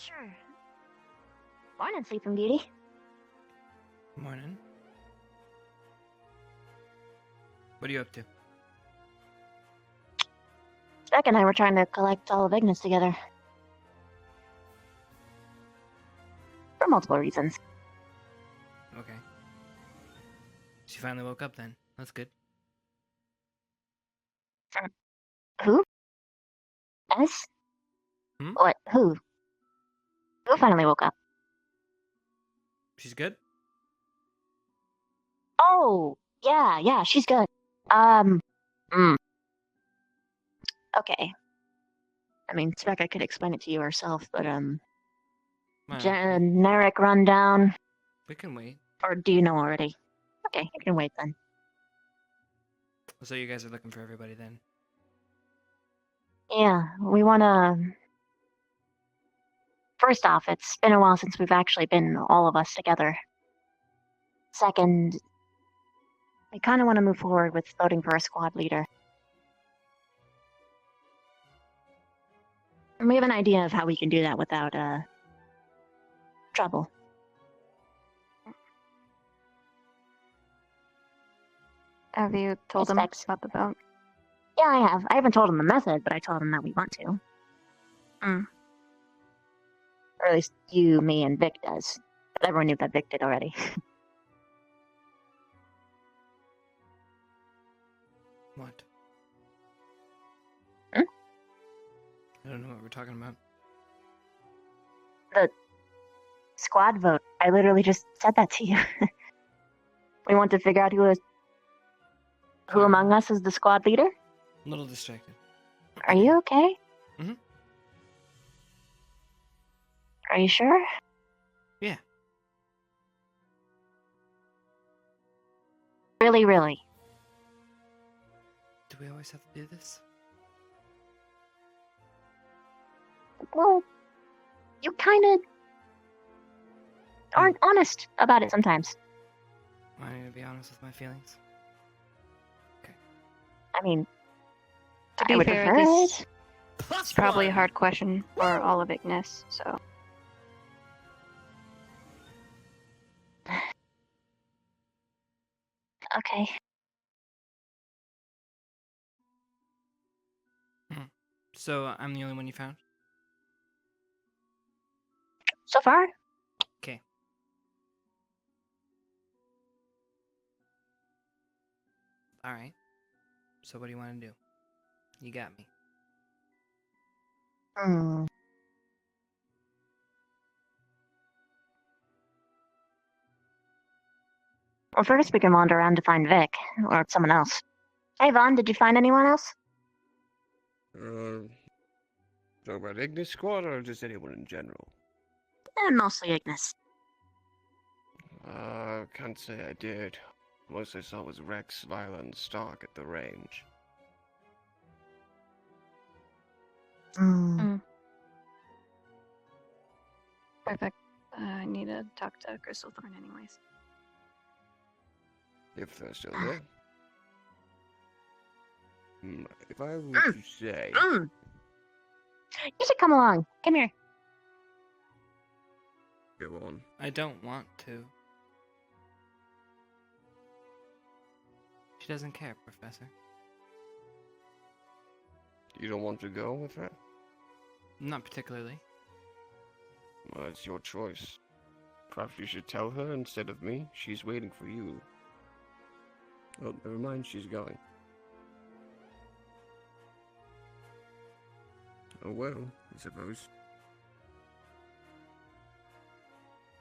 Sure. Morning, Sleeping Beauty. Morning. What are you up to? Beck and I were trying to collect all of Ignis together. For multiple reasons. Okay. She finally woke up then. That's good. Who? Us? Hmm? What? Who? Who finally woke up? She's good? Oh, yeah, she's good. Okay. I mean, Rebecca could explain it to you herself, but, Why not? generic rundown. We can wait. Or do you know already? Okay, you can wait then. So you guys are looking for everybody then? Yeah, we wanna... First off, it's been a while since we've actually been all of us together. Second, we kind of want to move forward with voting for a squad leader. And we have an idea of how we can do that without, trouble. Have you told him Specs. about the vote? Yeah, I have. I haven't told him the method, but I told him that we want to. Mm. Or at least you, me, and Vic does. But everyone knew that Vic did already. What? Hmm? I don't know what we're talking about. The squad vote. I literally just said that to you. We want to figure out who among us is the squad leader? A little distracted. Are you okay? Mhm. Are you sure? Yeah. Really, really. Do we always have to do this? Well, you kind of aren't honest about it sometimes. I need to be honest with my feelings. I mean, To I be would fair, prefer this it. is probably a hard question for all of Ignis, so... Okay. So I'm the only one you found? So far, Okay. Alright. So what do you want to do? You got me. Well, first we can wander around to find Vic, or someone else. Hey, Vaughn, did you find anyone else? Talk about Ignis Squad or just anyone in general? Mostly Ignis. Can't say I did. Most I saw was Rex, Viola, and Stark at the range. Perfect. I need to talk to Crystal Thorn anyways. If they're still there. If I were to say... You should come along. Come here. Go on. I don't want to. She doesn't care, Professor. You don't want to go with her? Not particularly. Well, it's your choice. Perhaps you should tell her instead of me. She's waiting for you. Oh, never mind, she's going. Oh well, I suppose.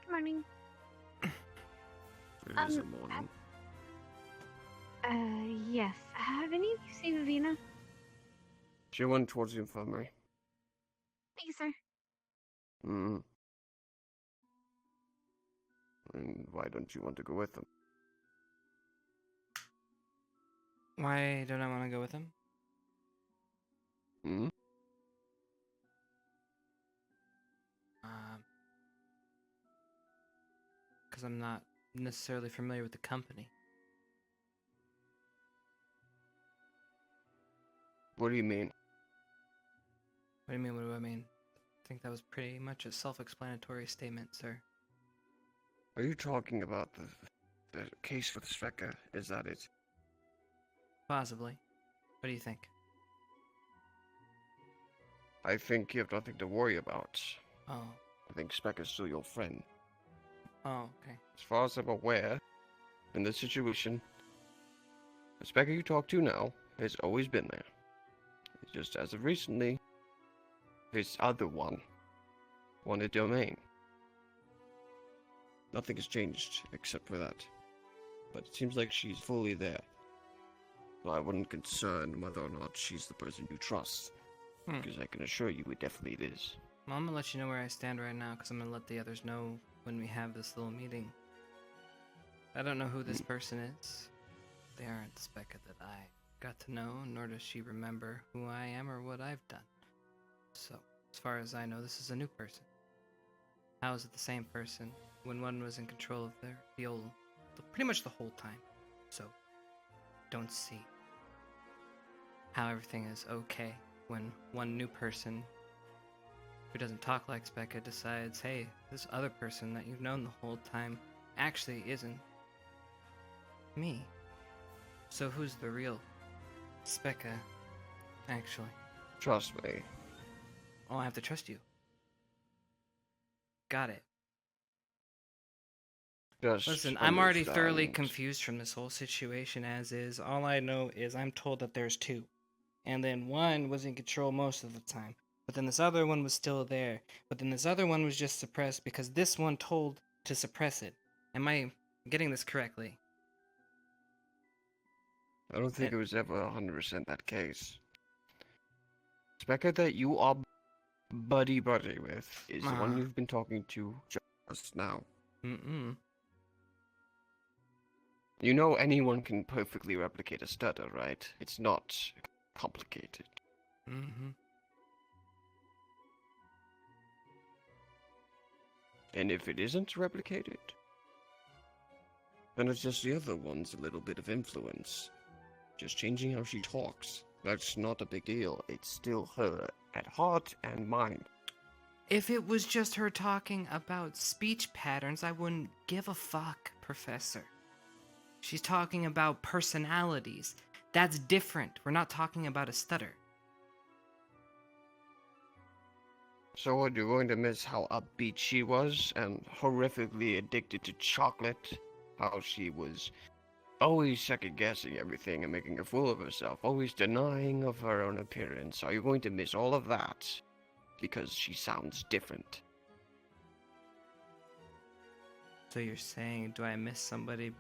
Good morning. It is a morning. Yes. Have any of you seen Avina? She went towards the infirmary. Thank you, sir. And why don't you want to go with them? Why don't I want to go with him? Because I'm not necessarily familiar with the company. What do you mean? What do you mean? What do I mean? think that was pretty much a self-explanatory statement, sir. Are you talking about the case with Sveka? Is that it? Possibly. What do you think? I think you have nothing to worry about. Oh. I think Specca's still your friend. Oh, okay. As far as I'm aware, in this situation, the Specca you talk to now has always been there. It's just as of recently, this other one wanted domain. Nothing has changed except for that. But it seems like she's fully there. So I wouldn't concern whether or not she's the person you trust. Because I can assure you it definitely is. Well, I'm gonna let you know where I stand right now, because I'm gonna let the others know when we have this little meeting. I don't know who this person is. They aren't the Specca that I got to know, nor does she remember who I am or what I've done. So, as far as I know, this is a new person. How is it the same person when one was in control of pretty much the whole time? So, don't see how everything is okay when one new person who doesn't talk like Specca decides, hey, this other person that you've known the whole time actually isn't me. So who's the real Specca, actually? Trust me. Oh, I have to trust you. Got it. Just Listen, I'm already thoroughly understand. confused from this whole situation as is. All I know is I'm told that there's two. And then one was in control most of the time. But then this other one was still there. But then this other one was just suppressed because this one told to suppress it. Am I getting this correctly? I don't think it was ever 100% that case. Specca that you are buddy with is the one you've been talking to just now. Mm-mm. You know anyone can perfectly replicate a stutter, right? It's not complicated. Mm-hmm. And if it isn't replicated, then it's just the other one's a little bit of influence. Just changing how she talks. That's not a big deal. It's still her at heart and mind. If it was just her talking about speech patterns, I wouldn't give a fuck, Professor. She's talking about personalities. That's different. We're not talking about a stutter. So what, you're going to miss how upbeat she was and horrifically addicted to chocolate? How she was always second-guessing everything and making a fool of herself, always denying of her own appearance. Are you going to miss all of that because she sounds different? So you're saying, do I miss somebody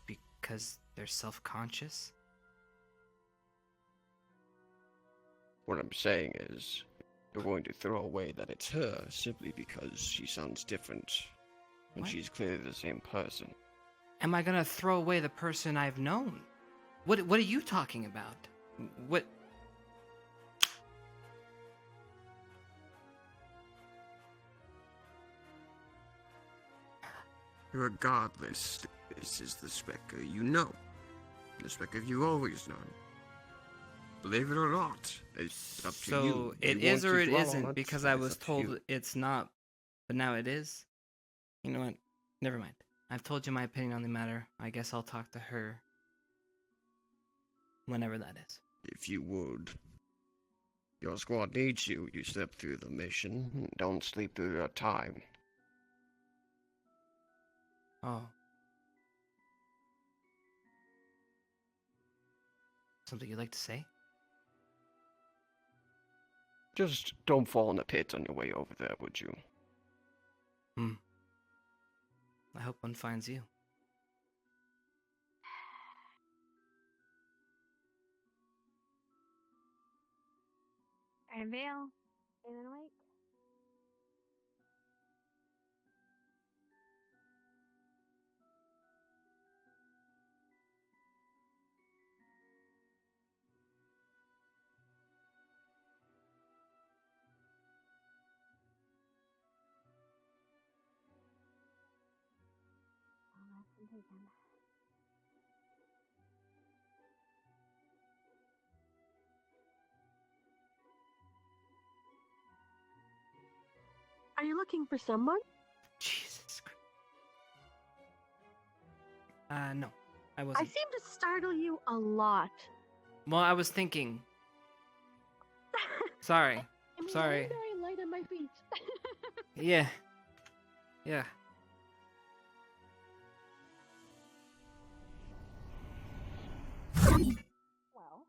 because they're self-conscious? What I'm saying is, you're going to throw away that it's her simply because she sounds different when What? she's clearly the same person. Am I gonna throw away the person I've known? What are you talking about? What? Regardless, this is the Specca you know. The Specca you always known. Believe it or not, it's up to you. So it You is want or to it dwell on isn't it, because that I is was up to told you. it's not, but now it is. You know what? Never mind. I've told you my opinion on the matter. I guess I'll talk to her whenever that is. If you would. Your squad needs you. You slip through the mission. Don't sleep through your time. Oh. Something you'd like to say? Just don't fall in the pit on your way over there, would you? I hope one finds you. And Vale, feeling awake? All that's been taken. looking for someone? Jesus Christ. No. I I wasn't. seem to startle you a lot. Well, I was thinking. Sorry. I mean, Sorry. I'm very light on my feet. Yeah. Yeah. Well,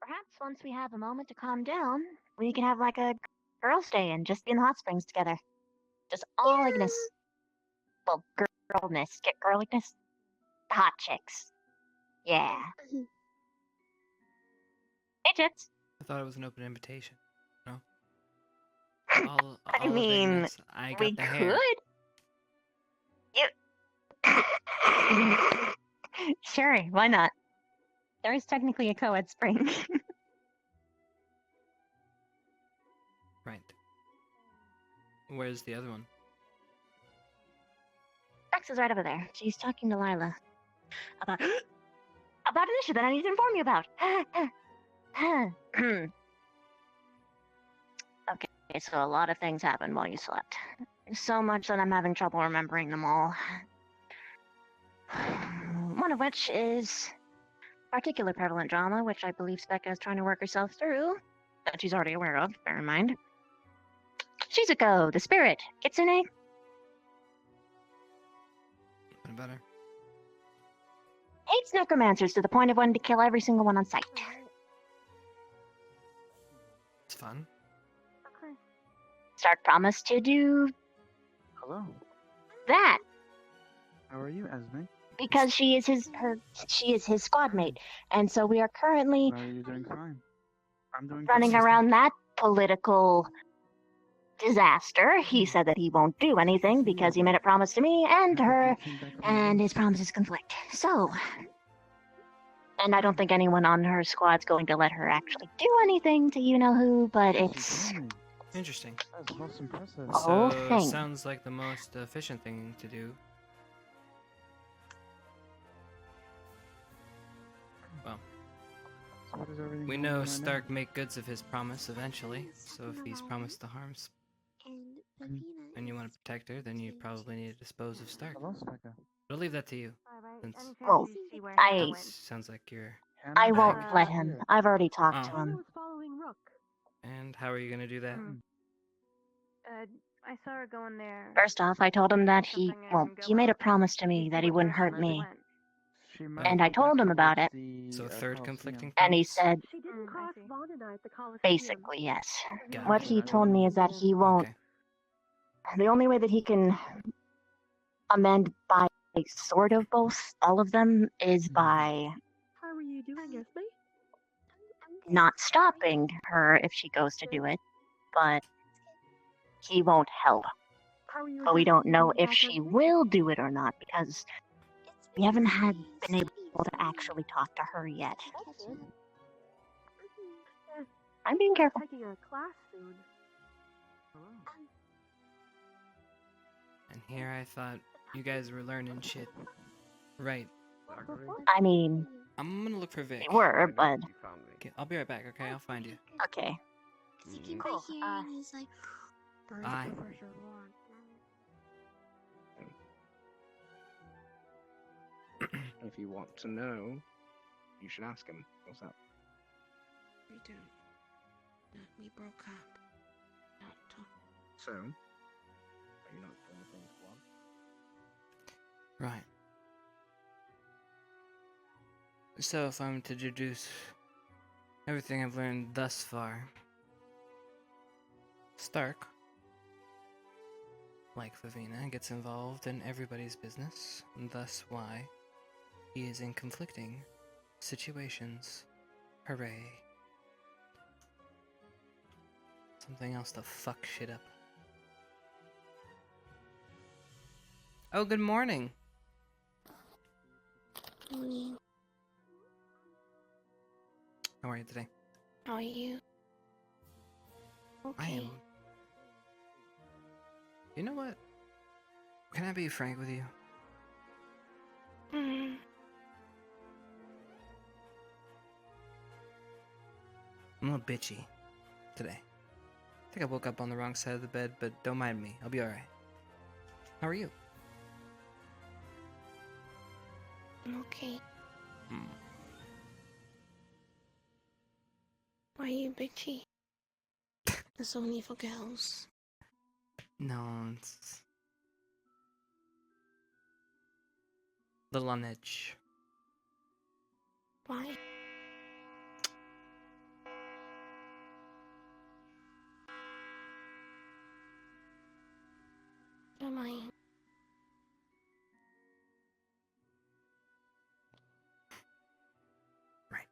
perhaps once we have a moment to calm down, we can have like a girls' day and just be in the hot springs together. Just all Ignis. Well, girlness. Get girliness. The hot chicks. Yeah. Hey, Chipz. I thought it was an open invitation. No? I All of mean, Ignis. I got we the hair. could. You. Sure, why not? There is technically a co-ed spring. Right. Where's the other one? Rex is right over there. She's talking to Lila about an issue that I need to inform you about. Okay, so a lot of things happened while you slept. So much that I'm having trouble remembering them all. One of which is particular prevalent drama, which I believe Specca is trying to work herself through, that she's already aware of, bear in mind. Shizuko, the spirit, Kitsune. What about her? Hates necromancers to the point of wanting to kill every single one on sight. It's fun. Okay. Stark promised to do Hello. that How are you, Esme? because she is his squad mate, and so we are currently Well, you're doing fine. I'm doing running fine. around that political disaster. He said that he won't do anything because he made a promise to me and her, and his promises conflict. So, and I don't think anyone on her squad's going to let her actually do anything to you-know-who, but it's Interesting. That's most impressive. a whole So, thing. sounds like the most efficient thing to do. Well, So what is everything we going know on right now? Stark make goods of his promise eventually. So if he's promised to harm and you want to protect her, then you probably need to dispose of Stark. Hello, Specca. I'll leave that to you. Alright, Since any chance Well, you see where I- Hannah it went? sounds like you're... Hannah, I won't Uh, let him. I've already talked to Oh. Hannah him. was following Rook. And how are you gonna do that? I saw her going there. First off, I told him that Something he made a go promise to out. me See that he what wouldn't hurt direction she me, went. She And might I be told back him about towards it. the, So a third Coliseum. conflicting and he promise? said, She didn't I cross see. Vaughn and I at the Coliseum. basically, yes. Got What it. he told me is that he won't. Okay. The only way that he can amend by sort of both, all of them, is by How are you doing, Esme? not stopping her if she goes to do it, but he won't help. How are you? But we don't know if back she on will do it or not because we haven't been able to actually talk to her yet. I'm being careful. Taking a class soon. And here I thought you guys were learning shit. Right. I mean, I'm gonna look for Vic. we were, but You found me. Okay, I'll be right back, okay? I'll find you. okay. Mhm. Cool. Bye. If you want to know, you should ask him. What's up? We don't. No, we broke up. Not talk. So, are you not doing the things you want? Right. So if I'm to deduce everything I've learned thus far, Stark, like Favina, gets involved in everybody's business, and thus why he is in conflicting situations. Hooray. Something else to fuck shit up. Oh, good morning. Morning. How are you today? How are you? Okay. I am. You know what? Can I be frank with you? Mm. I'm a little bitchy today. I think I woke up on the wrong side of the bed, but don't mind me. I'll be alright. How are you? I'm okay. Hmm. Why are you bitchy? It's only for girls. No, it's a little on edge. Why? Am I? Right.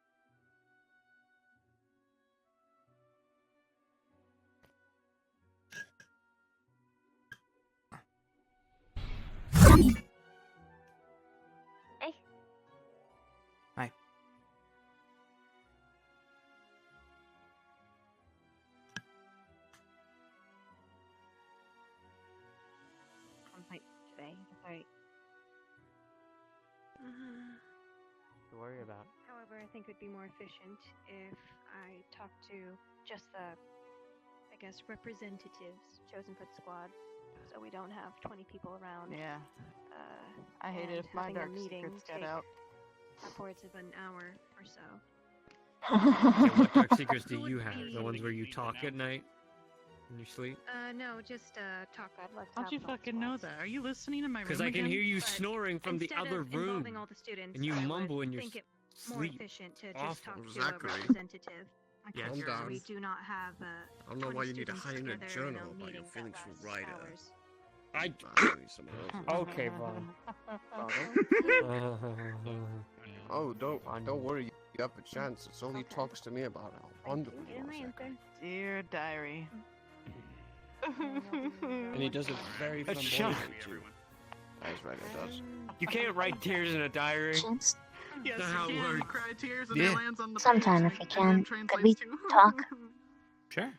Hey. Hi. I'm late today. Sorry. To worry about. However, I think it would be more efficient if I talk to just the, I guess, representatives chosen for the squad, so we don't have 20 people around. Yeah. I hate it and if my having a dark meeting secrets get take out. upwards of an hour or so. Yeah, what dark secrets do Who would you have? The be- ones where you talk at night when you sleep? No, just talk. I'd like to How'd have you with all the fucking know squads. that? Are you listening in my room Because I can hear you But snoring from the Instead other of room. involving all the students, And you I mumble would in your think it more sleep. efficient to Awful. just talk to a Zachary. representative. Okay, Calm So down. we do not have I don't know 20 why you need to students hide in a together journal in a about your meeting that feelings for lasts Ryder. hours. I. Someone else. Okay, fine. Oh, don't worry. You have a chance. It's all he Okay. talks to me about how wonderful you are, Zachary. Dear diary. And he does it very That's flamboyantly too. That's right, he does. You can't write tears in a diary. Chipz, Yes, That's how it you can. You works. cry tears and Yeah. it lands on the sometime page if you and then can, could translates we to- talk? Sure.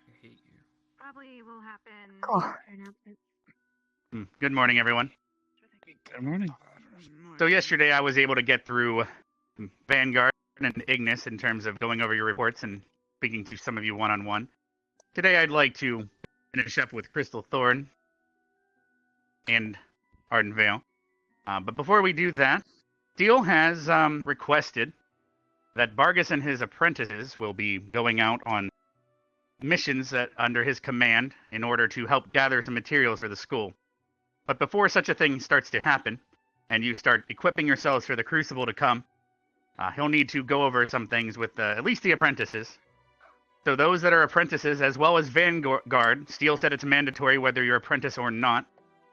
Probably will happen Cool. after announcement. Good morning, everyone. Good morning. So yesterday I was able to get through Vanguard and Ignis in terms of going over your reports and speaking to some of you one-on-one. Today I'd like to finish up with Crystal Thorn and Arden Vale. But before we do that, Steel has requested that Vargas and his apprentices will be going out on missions under his command in order to help gather some materials for the school. But before such a thing starts to happen, and you start equipping yourselves for the Crucible to come, he'll need to go over some things with at least the apprentices. So those that are apprentices, as well as Vanguard, Steel said it's mandatory whether you're apprentice or not.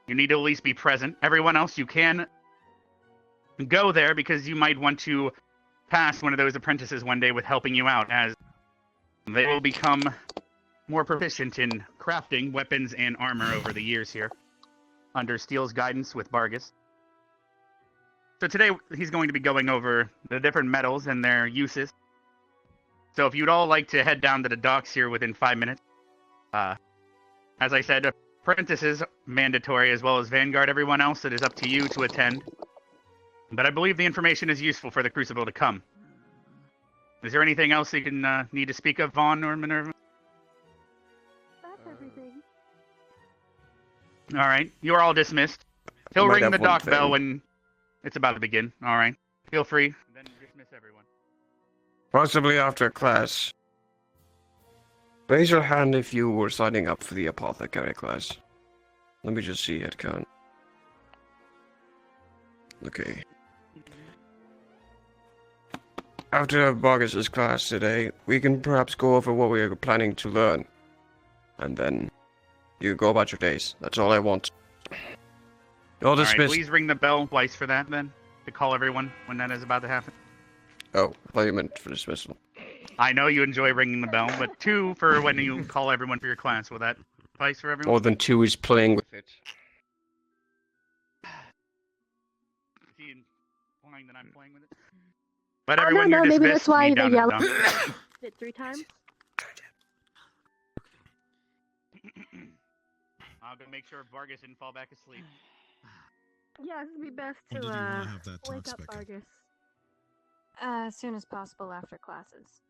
You need to at least be present. Everyone else, you can go there because you might want to pass one of those apprentices one day with helping you out, as they will become more proficient in crafting weapons and armor over the years here, under Steel's guidance with Vargas. So today he's going to be going over the different metals and their uses. So if you'd all like to head down to the docks here within 5 minutes. As I said, apprentices mandatory, as well as Vanguard. Everyone else, it is up to you to attend. But I believe the information is useful for the Crucible to come. Is there anything else you can need to speak of, Vaughn or Minerva? That's everything. All right, you are all dismissed. He'll might ring have the one dock bell thing. when it's about to begin. All right, feel free. Then dismiss everyone. Possibly after class. Raise your hand if you were signing up for the apothecary class. Let me just see, headcount. Okay. After Vargas's class today, we can perhaps go over what we are planning to learn. And then you go about your days. That's all I want. All All right, dismissed. please ring the bell twice for that, then, to call everyone when that is about to happen. Oh, I thought you meant for dismissal. I know you enjoy ringing the bell, but 2 for when you call everyone for your class. Will that suffice for everyone? More than 2 is playing with it. Is he implying that I'm playing with it? But everyone, no, you're maybe dismissed. that's why Meet they down yell. at the dock. It 3 times? I'll go make sure Vargas didn't fall back asleep. Yeah, it'd be best When to did you want to have that talk, wake up Spectre? Vargas. As soon as possible after classes.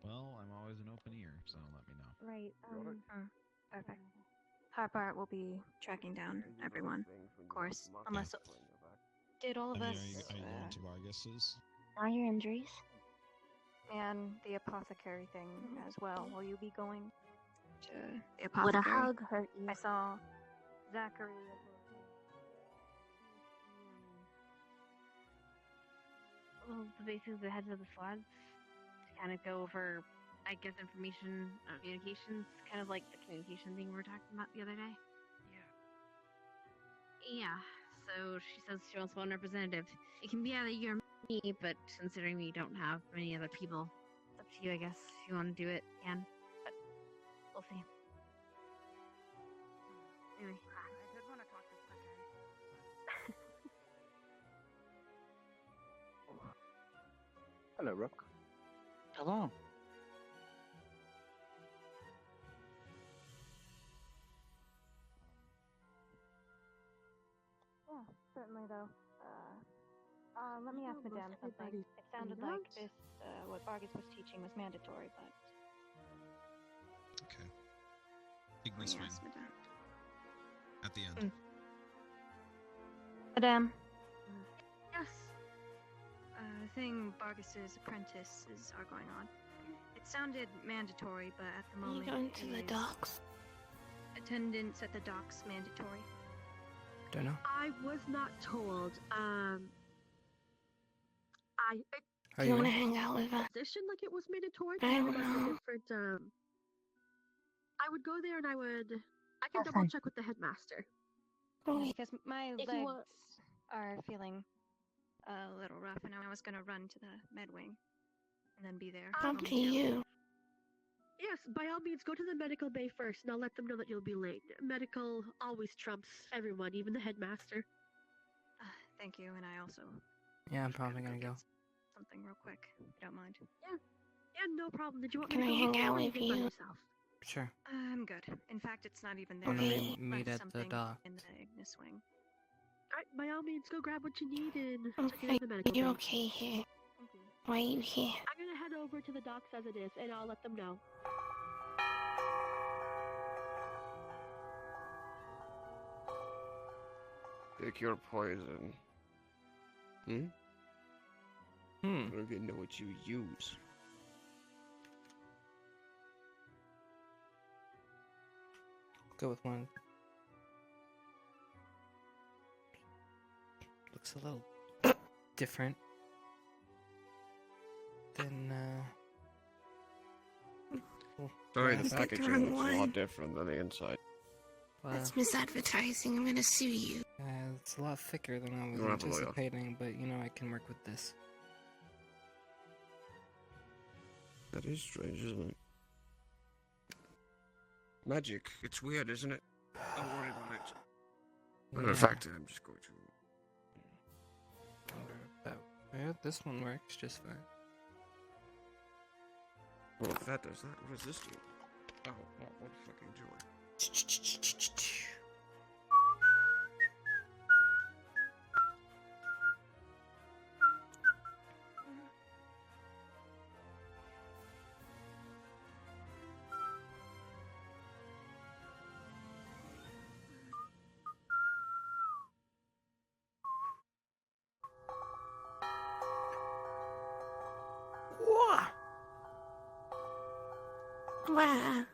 Well, I'm always an open ear, so let me know. Right. Perfect. Harpart will be tracking down everyone, of course, unless did all of us Are you going to Vargas's? All your injuries. and the apothecary thing as well. Will you be going to the Would a apothecary? hug hurt you? I saw Zachary. Well, basically the heads of the squads to kind of go over, I guess, information, communications, kind of like the communication thing we were talking about the other day. Yeah. So she says she wants one representative. It can be either you or me, but considering we don't have many other people, it's up to you, I guess. If you want to do it, you can. But we'll see. Anyway, I did want to talk to Spencer. Hello, Rook. Hello. Yeah, certainly though. Let me ask Madame something. It sounded like this, what Vargas was teaching was mandatory, but... Okay. Ignis ring. yes, Madame. At the end. Madame. Yes. The thing Vargas's apprentices are going on. It sounded mandatory, but at the moment... going to the is docks? Attendance at the docks mandatory. Don't know. I was not told. How Do you you want to doing? hang out with us? Position like it was mandatory. I don't like a know. different. I would go there and I can Have double fun. check with the headmaster. Oh, Because my If you legs want- are feeling a little rough, and I was gonna run to the med wing and then be there. up to you. Yes, by all means, go to the medical bay first, and I'll let them know that you'll be late. Medical always trumps everyone, even the headmaster. Thank you, and I also Yeah, I'm probably gonna go. something real quick, if you don't mind. Yeah, no problem. Did you want Can me to I go hang with out or with by you? yourself? Sure. I'm good. In fact, it's not even there. When do I we left meet at the something dock? in the Ignis wing. Alright, by all means, go grab what you need and I'm check in the medical you bay. okay here? Thank you. Why are you here? I'm gonna head over to the docks as it is, and I'll let them know. Pick your poison. I don't even know what you use. Go with one. Looks a little different than Sorry, the Is that the packaging wrong looks a lot one? different than the inside. well, That's misadvertising. I'm gonna sue you. it's a lot thicker than I was You don't have a lawyer. anticipating, but you know I can work with this. That is strange, isn't it? Magic. It's weird, isn't it? Don't worry about it. Matter of Yeah, fact, I'm just going to... wonder about- yeah, this one works just fine. Well, if that does that, what does this do? Oh, what fucking joy. Wah! Wah!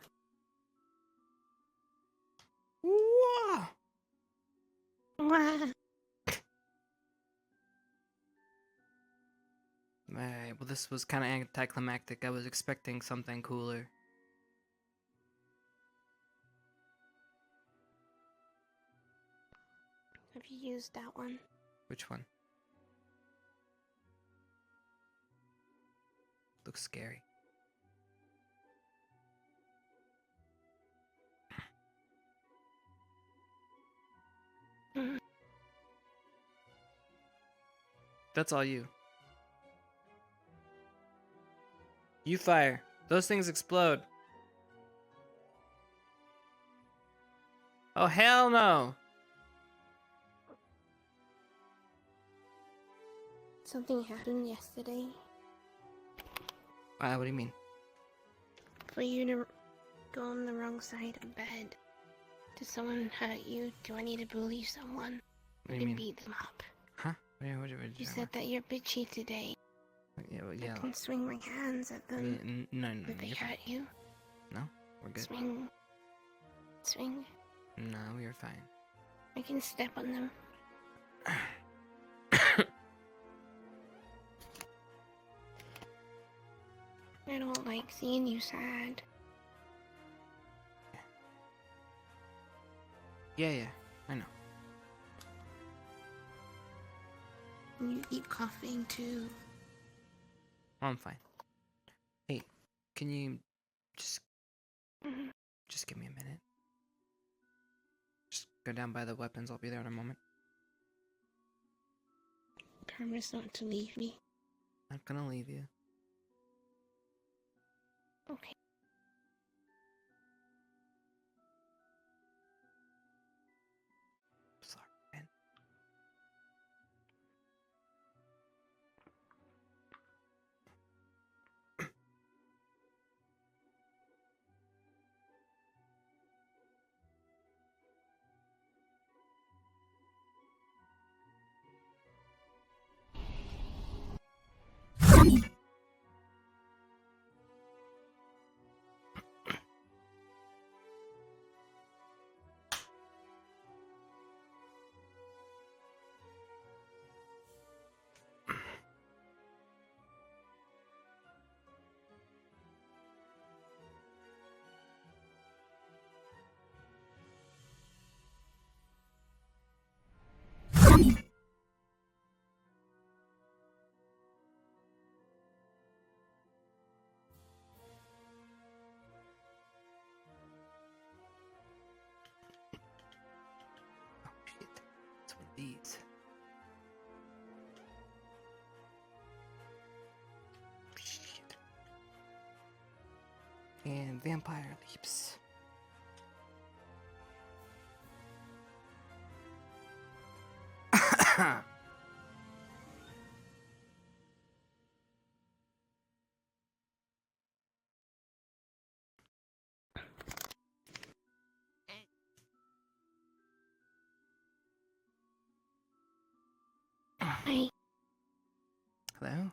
Whoa! Wah! Alright, well this was kind of anticlimactic. I was expecting something cooler. Have you used that one? Which one? Looks scary. That's all you. You fire. Those things explode. Oh, hell no. Something happened yesterday. What do you mean? for you to go on the wrong side of bed. Did someone hurt you? Do I need to bully someone? What do I you can mean? beat them up. Huh? What do You said that you're bitchy today. Yeah, well, yeah. I can swing my hands at Yeah, them. no, Did they you're fine. hurt you? No, we're good. Swing. Swing. No, you're fine. I can step on them. I don't like seeing you sad. Yeah, I know. You keep coughing too. I'm fine. Hey, can you just Mhm. give me a minute? Just go down by the weapons. I'll be there in a moment. Promise not to leave me. Not gonna leave you. Okay. Sorry, man. Oh shit! It's one of these. Shit. And vampire leaps. I Hello?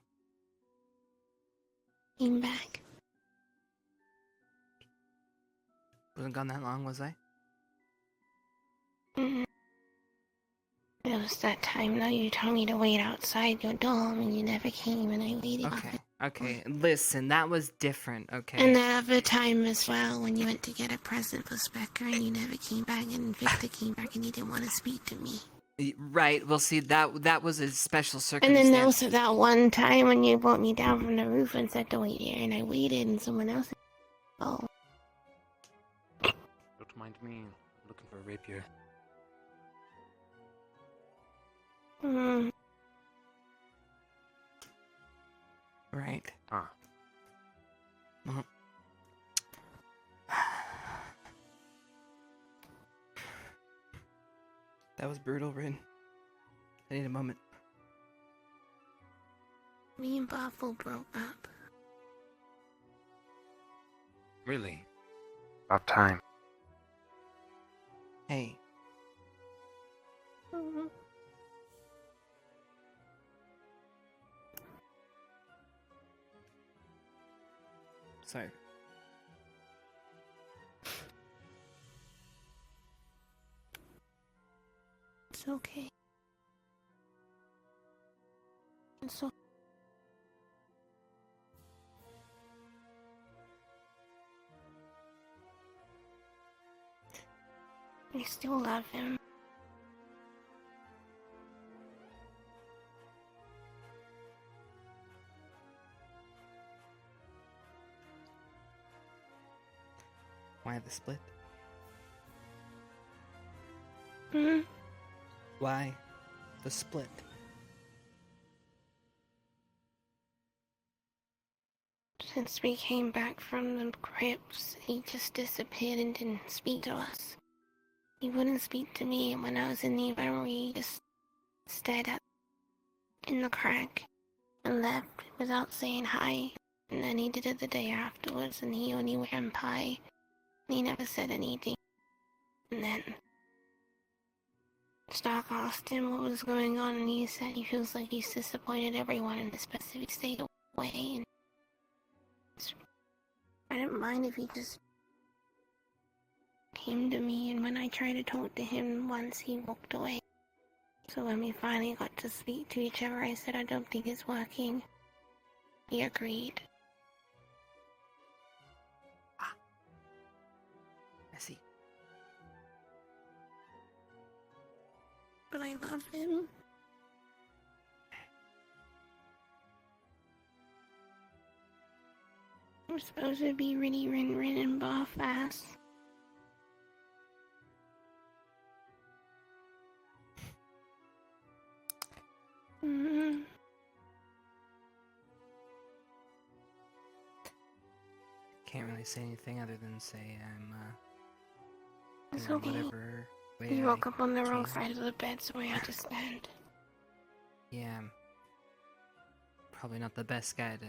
came back. Wasn't gone that long, was I? Mhm. It was that time though you told me to wait outside your dorm and you never came and I waited. Okay. Listen, that was different, okay? And that other time as well when you went to get a present for Specker and you never came back and Victor came back and you didn't want to speak to me. Right, well see, that was a special And circumstance. then there was that one time when you brought me down from the roof and said to wait here and I waited and someone else. Oh. Don't mind me. I'm looking for a rapier. Hmm. Right. Ah. Well. That was brutal, Rin. I need a moment. Me and Boffle broke up. Really? About time. Hey. Mm-hmm. Sorry. It's okay. It's okay. I still love him. Why the split? Hmm? Why the split? Since we came back from the crypts, he just disappeared and didn't speak to us. He wouldn't speak to me, and when I was in the infirmary, he just stared at in the crack and left without saying hi. And then he did it the day afterwards, and he only ran by. And he never said anything. And then Stark asked him what was going on, and he said he feels like he's disappointed everyone in the Pacific stayed away. And I didn't mind if he just came to me, and when I tried to talk to him once, he walked away. So when we finally got to speak to each other, I said, I don't think it's working. He agreed. I see. But I love him. We're supposed to be really Rin and bar fast. Mm-hmm. Can't really say anything other than say I'm, It's you know, okay. whatever way You I woke up on the wrong came. side of the bed, so I had to stand. Yeah, I'm probably not the best guy to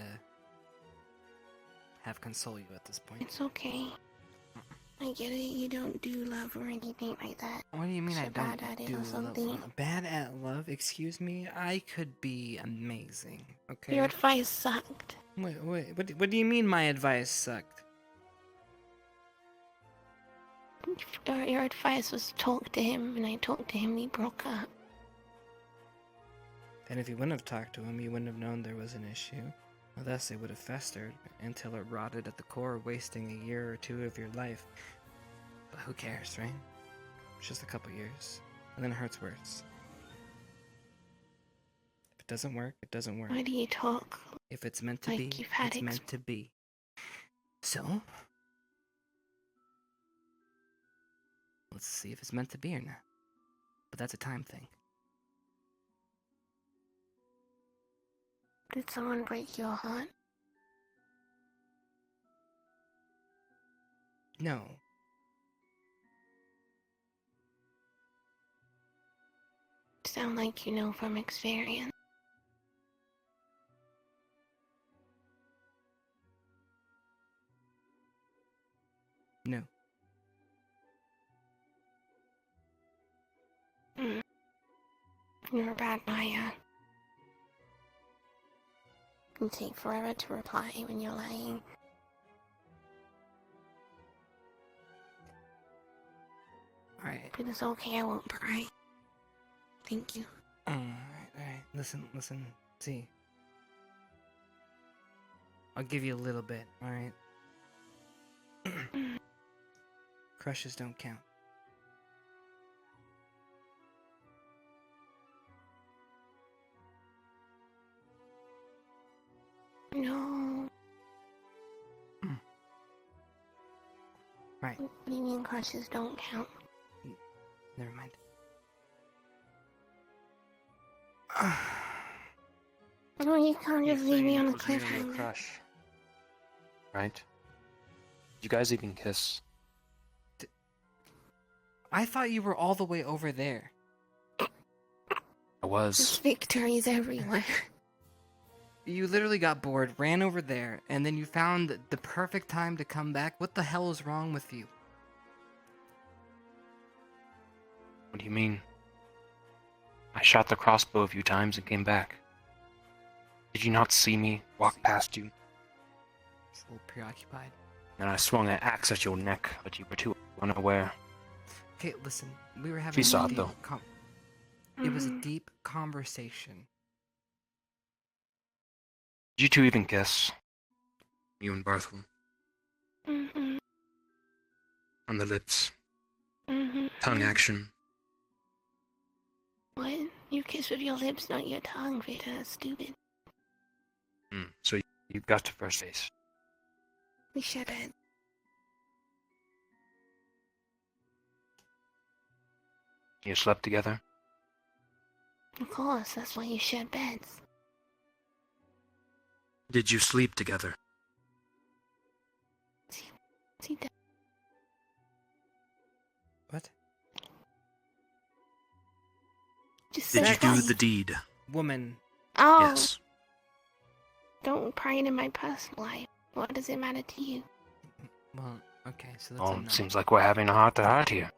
have console you at this point. It's okay. I get it, you don't do love or anything like that. What do you mean I You're don't bad at it do or love? something. Bad at love? Excuse me? I could be amazing, okay? Your advice sucked. Wait, what do you mean my advice sucked? Your advice was talk to him, and I talked to him, we broke up. And if you wouldn't have talked to him, you wouldn't have known there was an issue. Well, thus it would have festered until it rotted at the core, wasting a year or two of your life. But who cares, right? It's just a couple years. And then it hurts worse. If it doesn't work, it doesn't work. Why do you talk? If it's meant to like be, you've had it's meant to be. So, let's see if it's meant to be or not. But that's a time thing. Did someone break your heart? No. Sound like you know from experience. No. You're a bad liar. You take forever to reply when you're lying. Alright. But it's okay, I won't cry. Thank you. Alright. Listen. See. I'll give you a little bit, alright? Crushes don't count. No. Right. What do you mean crushes don't count? Never mind. No, you can't just leave me on a It was you and your cliffhanger. crush, right? You guys even kiss? I thought you were all the way over there. I There's was. victories everywhere. You literally got bored, ran over there, and then you found the perfect time to come back. What the hell is wrong with you? What do you mean? I shot the crossbow a few times and came back. Did you not see me walk past you? Just a little preoccupied. And I swung an axe at your neck, but you were too unaware. Okay, listen. We were having She saw a it, deep though. It was a deep conversation. Did you two even kiss? You and Barthel. Mm-hmm. On the lips. Mm-hmm. Tongue action. What? You kiss with your lips, not your tongue, Vita. Stupid. So you got to first base. We should have. You slept together? Of course, that's why you shared beds. Did you sleep together? See that? What? Just Did you sex. do the deed? Woman. Oh. Yes. don't pry into my personal life. What does it matter to you? Well, okay, so that's Oh, a no. it seems like we're having a heart-to-heart here.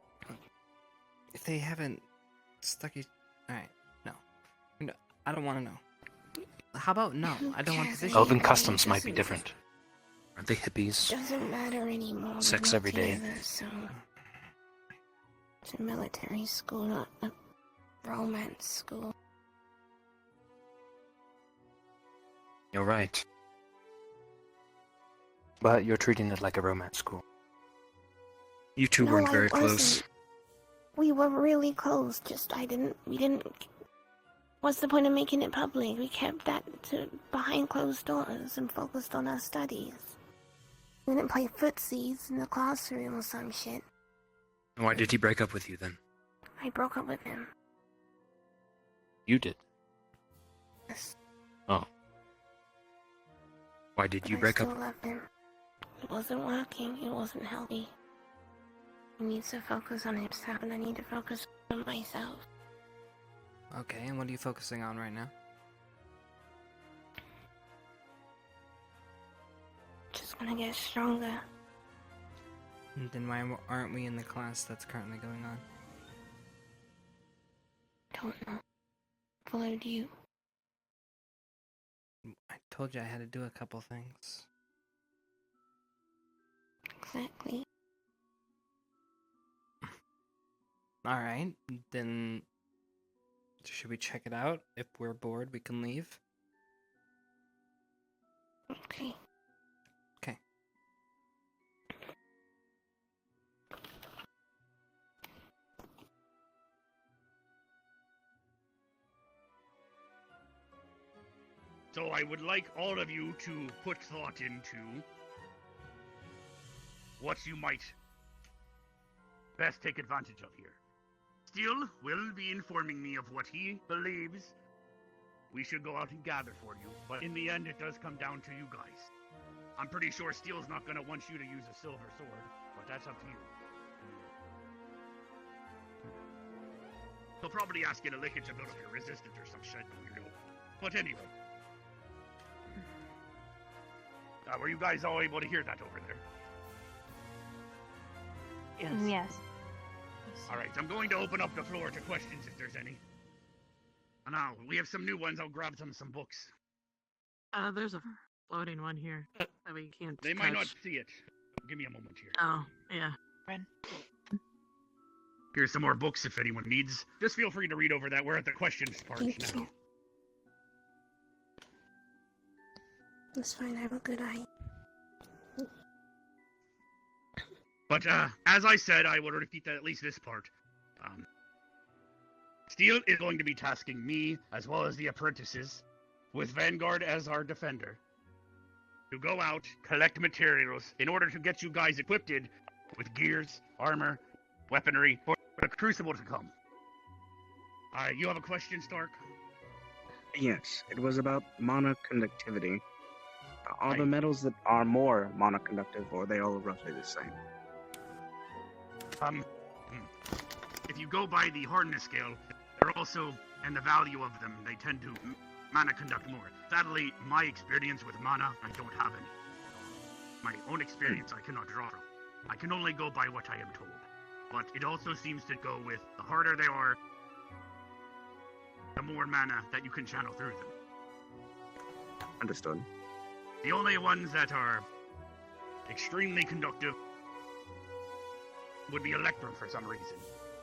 If they haven't stuck each... Alright, no. No, I don't want to know. How about no? I don't want this issue. Elven customs might be different. Aren't they hippies? Doesn't matter anymore. Sex We're every not day. together, so it's a military school, not a romance school. You're right. But you're treating it like a romance school. You two weren't very close. We were really close, just we didn't... What's the point of making it public? We kept that behind closed doors and focused on our studies. We didn't play footsies in the classroom or some shit. Why did he break up with you then? I broke up with him. You did? Yes. Oh. Why did you break I up? still love him. It wasn't working. It wasn't healthy. He needs to focus on himself, and I need to focus on myself. Okay, and what are you focusing on right now? Just gonna get stronger. And then why aren't we in the class that's currently going on? Don't know. Followed you. I told you I had to do a couple things. Exactly. Alright, then... Should we check it out? If we're bored, we can leave. Okay. Okay. So I would like all of you to put thought into what you might best take advantage of here. Steel will be informing me of what he believes we should go out and gather for you, but in the end it does come down to you guys. I'm pretty sure Steel's not going to want you to use a silver sword, but that's up to you. He'll probably ask you to lickage a bit of your resistance or some shit, weirdo. But anyway. Were you guys all able to hear that over there? Yes. Alright, I'm going to open up the floor to questions if there's any. And now, we have some new ones, I'll grab some books. There's a floating one here that we can't They might not see it. Give me a moment here. Oh, yeah. Here's some more books if anyone needs. Just feel free to read over that. We're at the questions part Thank now. you. That's fine, I have a good eye. But, as I said, I will repeat that at least this part. Steel is going to be tasking me, as well as the apprentices, with Vanguard as our defender, to go out, collect materials, in order to get you guys equipped with gears, armor, weaponry, for the Crucible to come. You have a question, Stark? Yes, it was about monoconductivity. Are the metals that are more monoconductive, or are they all roughly the same? If you go by the hardness scale, they're also, and the value of them, they tend to mana conduct more. Sadly, my experience with mana, I don't have any. My own experience I cannot draw from. I can only go by what I am told. But it also seems to go with the harder they are, the more mana that you can channel through them. Understood. The only ones that are extremely conductive would be electrum for some reason,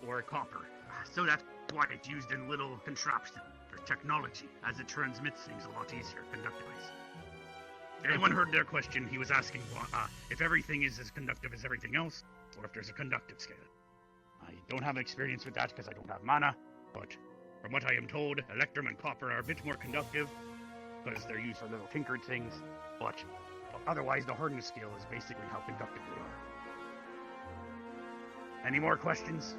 or copper. So that's why it's used in little contraptions or technology, as it transmits things a lot easier conductive-wise. If anyone heard their question, he was asking if everything is as conductive as everything else, or if there's a conductive scale. I don't have experience with that because I don't have mana, but from what I am told, electrum and copper are a bit more conductive, because they're used for little tinkered things, but otherwise the hardness scale is basically how conductive they are. Any more questions?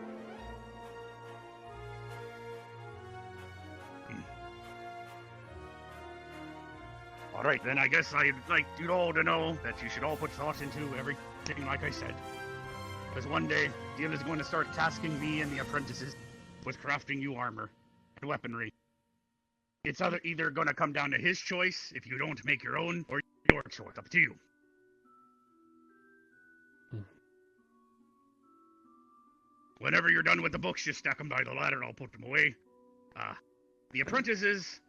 Alright, then I guess I'd like you all to know that you should all put thought into everything like I said. Because one day, Deal is going to start tasking me and the apprentices with crafting you armor and weaponry. It's either going to come down to his choice if you don't make your own, or your choice. Up to you. Whenever you're done with the books, just stack them by the ladder. I'll put them away. The apprentices,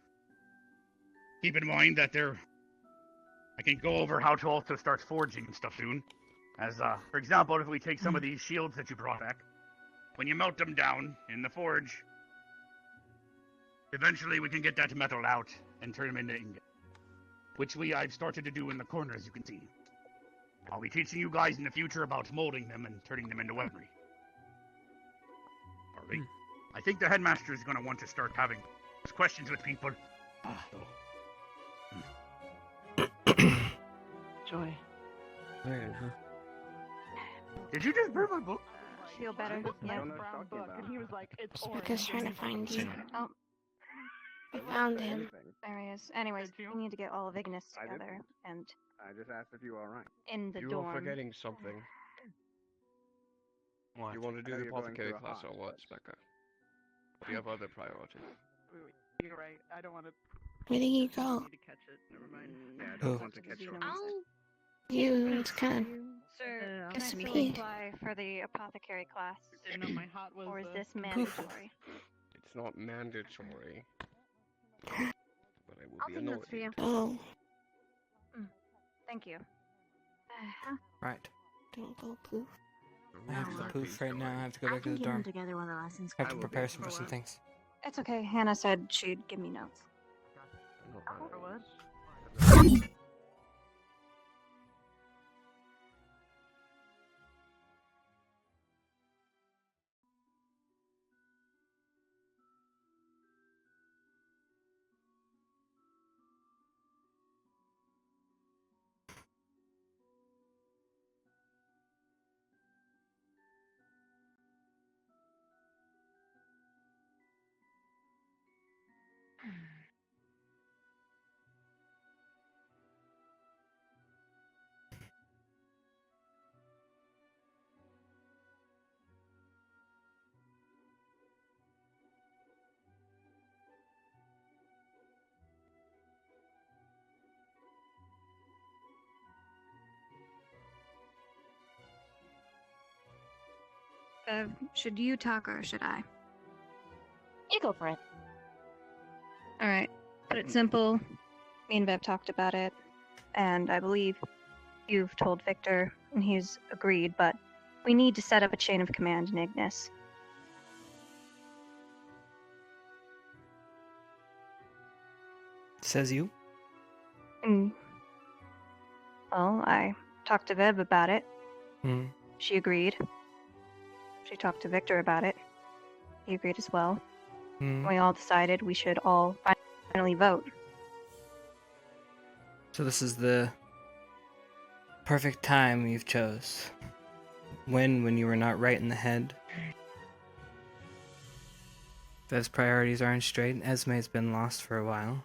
keep in mind that I can go over how to also start forging and stuff soon. As, for example, if we take some of these shields that you brought back, when you melt them down in the forge, eventually we can get that metal out and turn them into ingot. Which I've started to do in the corner, as you can see. I'll be teaching you guys in the future about molding them and turning them into weaponry. Alright. I think the headmaster is going to want to start having questions with people. Joy. Weird, huh? Did you just burn my book? Feel better? Yeah. Yeah. Brown book, and he was like, "It's Just trying to find you. Oh, I found him. there he is. Anyways, we need to get all of Ignis together and I just asked if you were alright. in the You dorm. are forgetting something. What? You want to do I know the you're going apothecary through a class hot or what, Spectre? Do you have other priorities? Wait, you're right. I don't want to. Where did he go? Need to catch it. Never mind. Yeah, I Oh. don't want to catch it. You, it's kind of. Sir, can I Just still peed. apply for the apothecary class? Didn't know my hot was. Or is this Poof. mandatory? It's not mandatory. But I will I'll be take notes for annoyed. you. Oh, Thank you. Right. don't go poof. I have to poof right now. I have to go back to the get dorm. them together while the lessons I have to will prepare be for some things. It's okay. Hannah said she'd give me notes. For what? Should you talk or should I? You go for it. Alright. Put it simple. Me and Bev talked about it, and I believe you've told Victor, and he's agreed, but we need to set up a chain of command in Ignis. Says you? Well, I talked to Viv about it. Hmm. She agreed. She talked to Victor about it. He agreed as well. Hmm. We all decided we should all finally vote. So this is the perfect time you've chose. When you were not right in the head. Vev's priorities aren't straight. Esme's been lost for a while.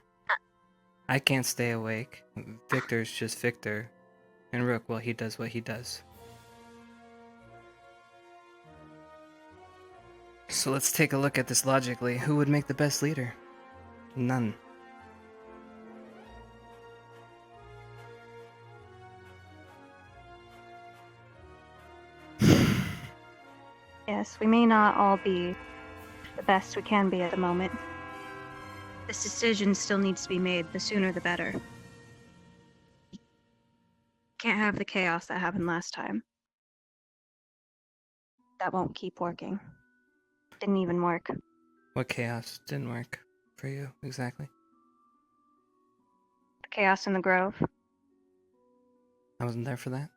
I can't stay awake. Victor's just Victor. And Rook, well, he does what he does. So let's take a look at this logically. Who would make the best leader? None. Yes, we may not all be the best we can be at the moment. This decision still needs to be made. The sooner the better. Can't have the chaos that happened last time. That won't keep working. Didn't even work. What chaos didn't work for you, exactly? The chaos in the Grove. I wasn't there for that.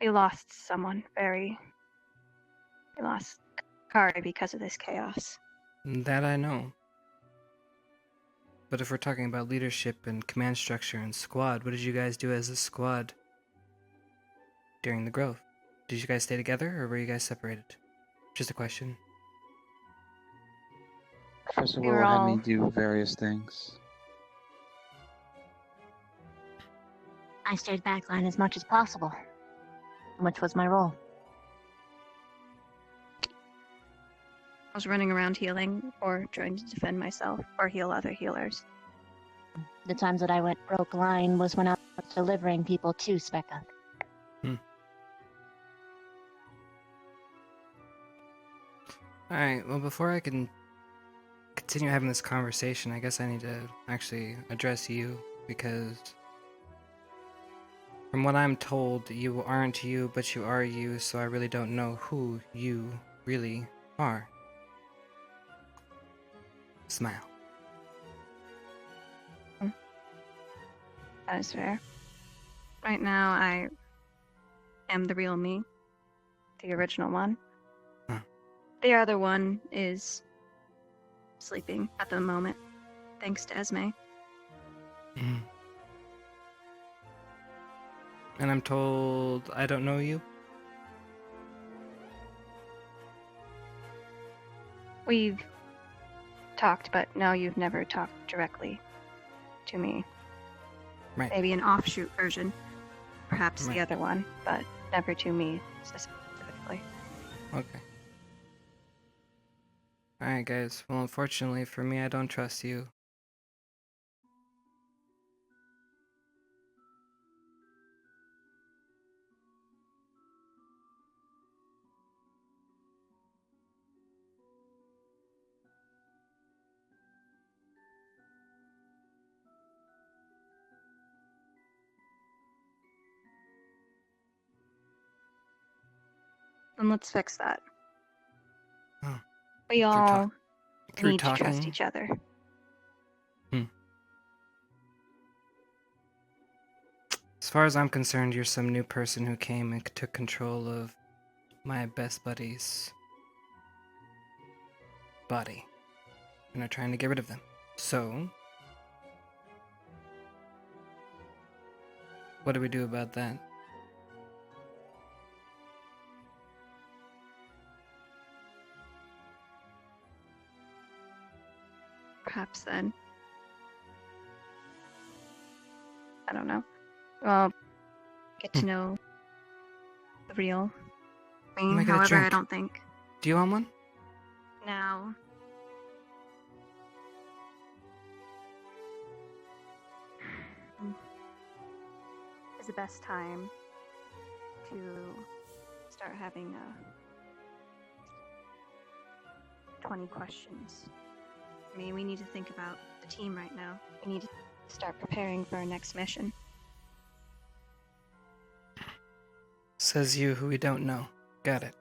We lost someone we lost Kari because of this chaos. That I know. But if we're talking about leadership and command structure and squad, what did you guys do as a squad during the Grove? Did you guys stay together or were you guys separated? Just a question. Professor We Willow were had all- me do various things. I stayed backline as much as possible, which was my role. was running around healing or trying to defend myself or heal other healers. The times that I went broke line was when I was delivering people to Specca. Alright, well, before I can continue having this conversation, I guess I need to actually address you, because from what I'm told, you aren't you, but you are you, so I really don't know who you really are. Smile. That is fair. Right now, I am the real me, the original one. Huh. The other one is sleeping at the moment, thanks to Esme. Mm. And I'm told I don't know you? We've talked, but no, you've never talked directly to me. Right. Maybe an offshoot version, perhaps Right. the other one, but never to me specifically. Okay. Alright, guys. Well, unfortunately for me, I don't trust you. And let's fix that. Huh. We Through all through need to trust talking? each other. As far as I'm concerned, you're some new person who came and took control of my best buddy's body and are trying to get rid of them. So, what do we do about that? Perhaps then. I don't know. Well, get to know the real me. Let me get a However, I drink. don't think Do you want one? now is the best time to start having 20 questions. I mean, we need to think about the team right now. We need to start preparing for our next mission. Says you, who we don't know. Got it.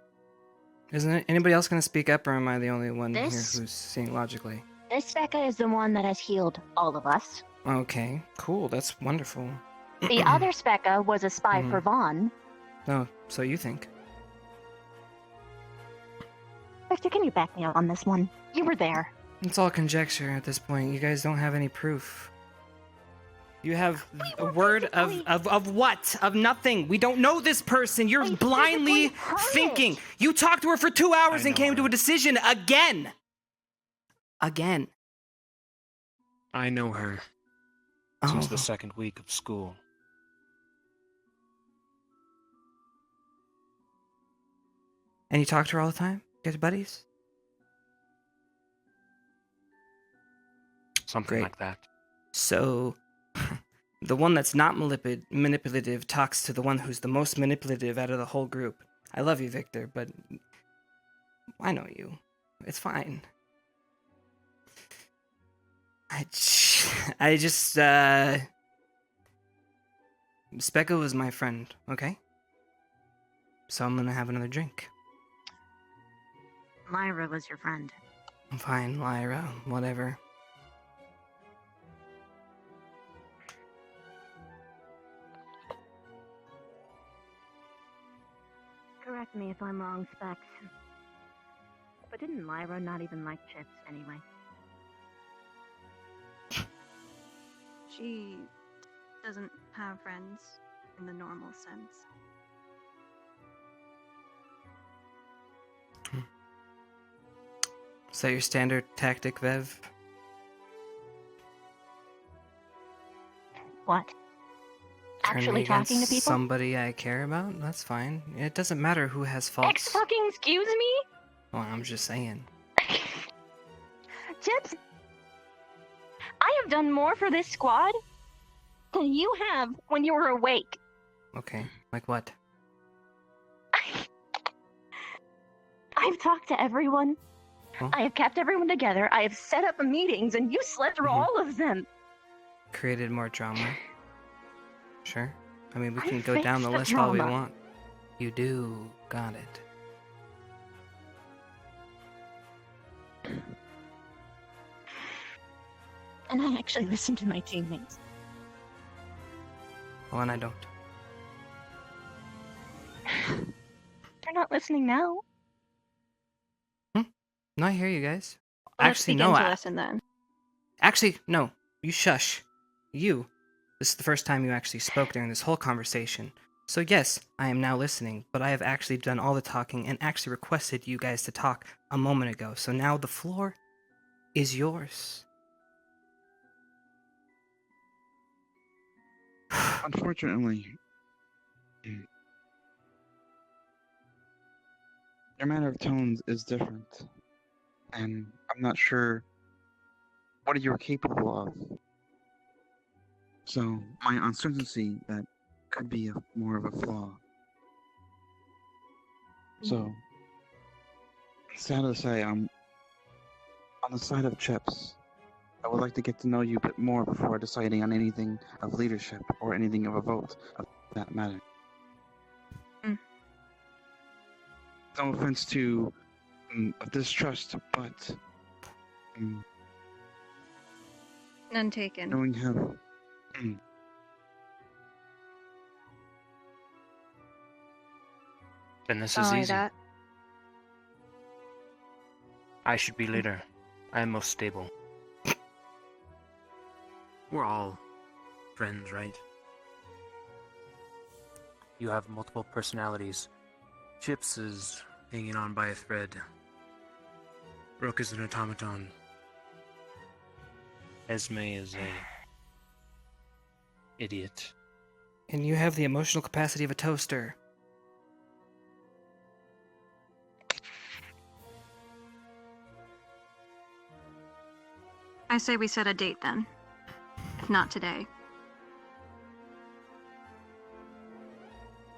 Isn't anybody else going to speak up, or am I the only one here This- who's seeing logically? This Specca is the one that has healed all of us. Okay, cool. That's wonderful. The other Specca was a spy for Vaughn. Oh, so you think? Victor, can you back me up on this one? You were there. It's all conjecture at this point. You guys don't have any proof. You have a word of what? Of nothing. We don't know this person. You're blindly thinking. You talked to her for 2 hours and came to a decision again. Again. I know her since Oh. the second week of school. And you talk to her all the time? You guys buddies? Something Great. like that. So, the one that's not manipulative talks to the one who's the most manipulative out of the whole group. I love you, Victor, but I know you. It's fine. I just, Specca was my friend, okay? So I'm gonna have another drink. Lyra was your friend. Fine, Lyra, whatever. Correct me if I'm wrong, Specs. But didn't Lyra not even like Chipz anyway? She doesn't have friends in the normal sense. Is that your standard tactic, Vev? What? Turn me Actually talking to against people? somebody I care about? That's fine. It doesn't matter who has faults. Fucking excuse me? Well, I'm just saying. done more for this squad than you have when you were awake. Okay, like what? I've talked to everyone. Huh? I have kept everyone together. I have set up meetings, and you slept through all of them. Created more drama. Sure. I mean, we I can go down the fixed the list all we drama. want. You do. Got it. And I actually listened to my teammates. Well, and I don't. They're not listening now. No, I hear you guys. Let's Actually, begin no. to listen then. Actually, no. You shush. You. This is the first time you actually spoke during this whole conversation. So yes, I am now listening, but I have actually done all the talking and actually requested you guys to talk a moment ago. So now the floor is yours. Unfortunately, your manner of tones is different, and I'm not sure what you're capable of. So my uncertainty that could be more of a flaw. So, sad to say, I'm on the side of Chipz. I would like to get to know you a bit more before deciding on anything of leadership or anything of a vote of that matter. No offense to distrust, but None taken. knowing how. Then this Not is only easy. that, I should be leader. I am most stable. We're all friends, right? You have multiple personalities. Chipz is hanging on by a thread. Rook is an automaton. Esme is a idiot. And you have the emotional capacity of a toaster. I say we set a date then. If not today.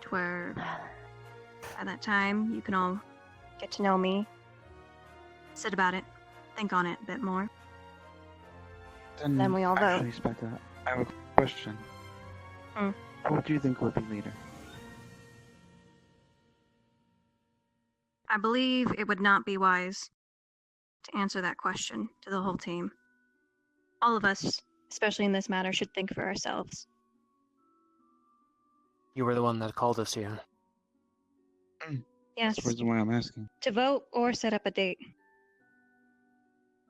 To where by that time you can all get to know me. Sit about it. Think on it a bit more. Then we all vote. Actually, Spectre, I have a question. Who do you think would be leader? I believe it would not be wise to answer that question to the whole team. All of us, especially in this matter, should think for ourselves. You were the one that called us here. Yes, That's the reason why I'm asking. to vote or set up a date.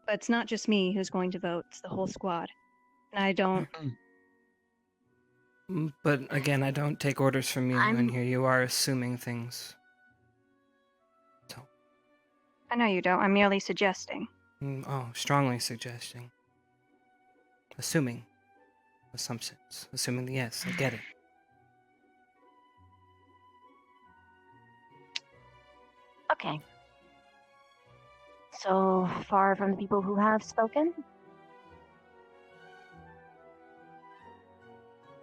But it's not just me who's going to vote, it's the whole squad. And I don't... But again, I don't take orders from you, and here you are assuming things. I know you don't, I'm merely suggesting. Oh, strongly suggesting. Assuming. Assumptions. Assuming the yes, I get it. Okay. So far from the people who have spoken?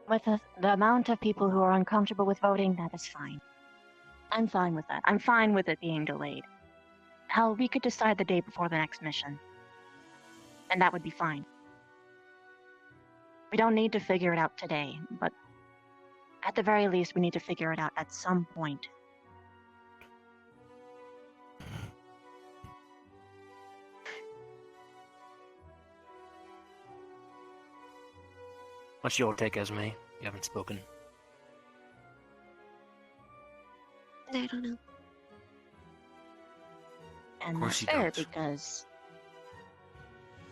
With the amount of people who are uncomfortable with voting, that is fine. I'm fine with that. I'm fine with it being delayed. Hell, we could decide the day before the next mission. And that would be fine. We don't need to figure it out today, but at the very least, we need to figure it out at some point. What's your take, Esme? You haven't spoken. I don't know. And course that's you fair don't. because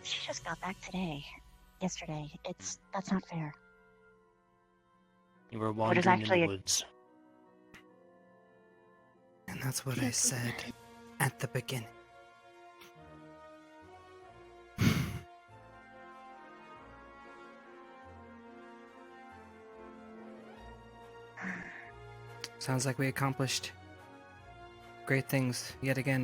she just got back yesterday. That's not fair. You were What is wandering in actually the a- woods. And that's what I said at the beginning. Sounds like we accomplished great things yet again,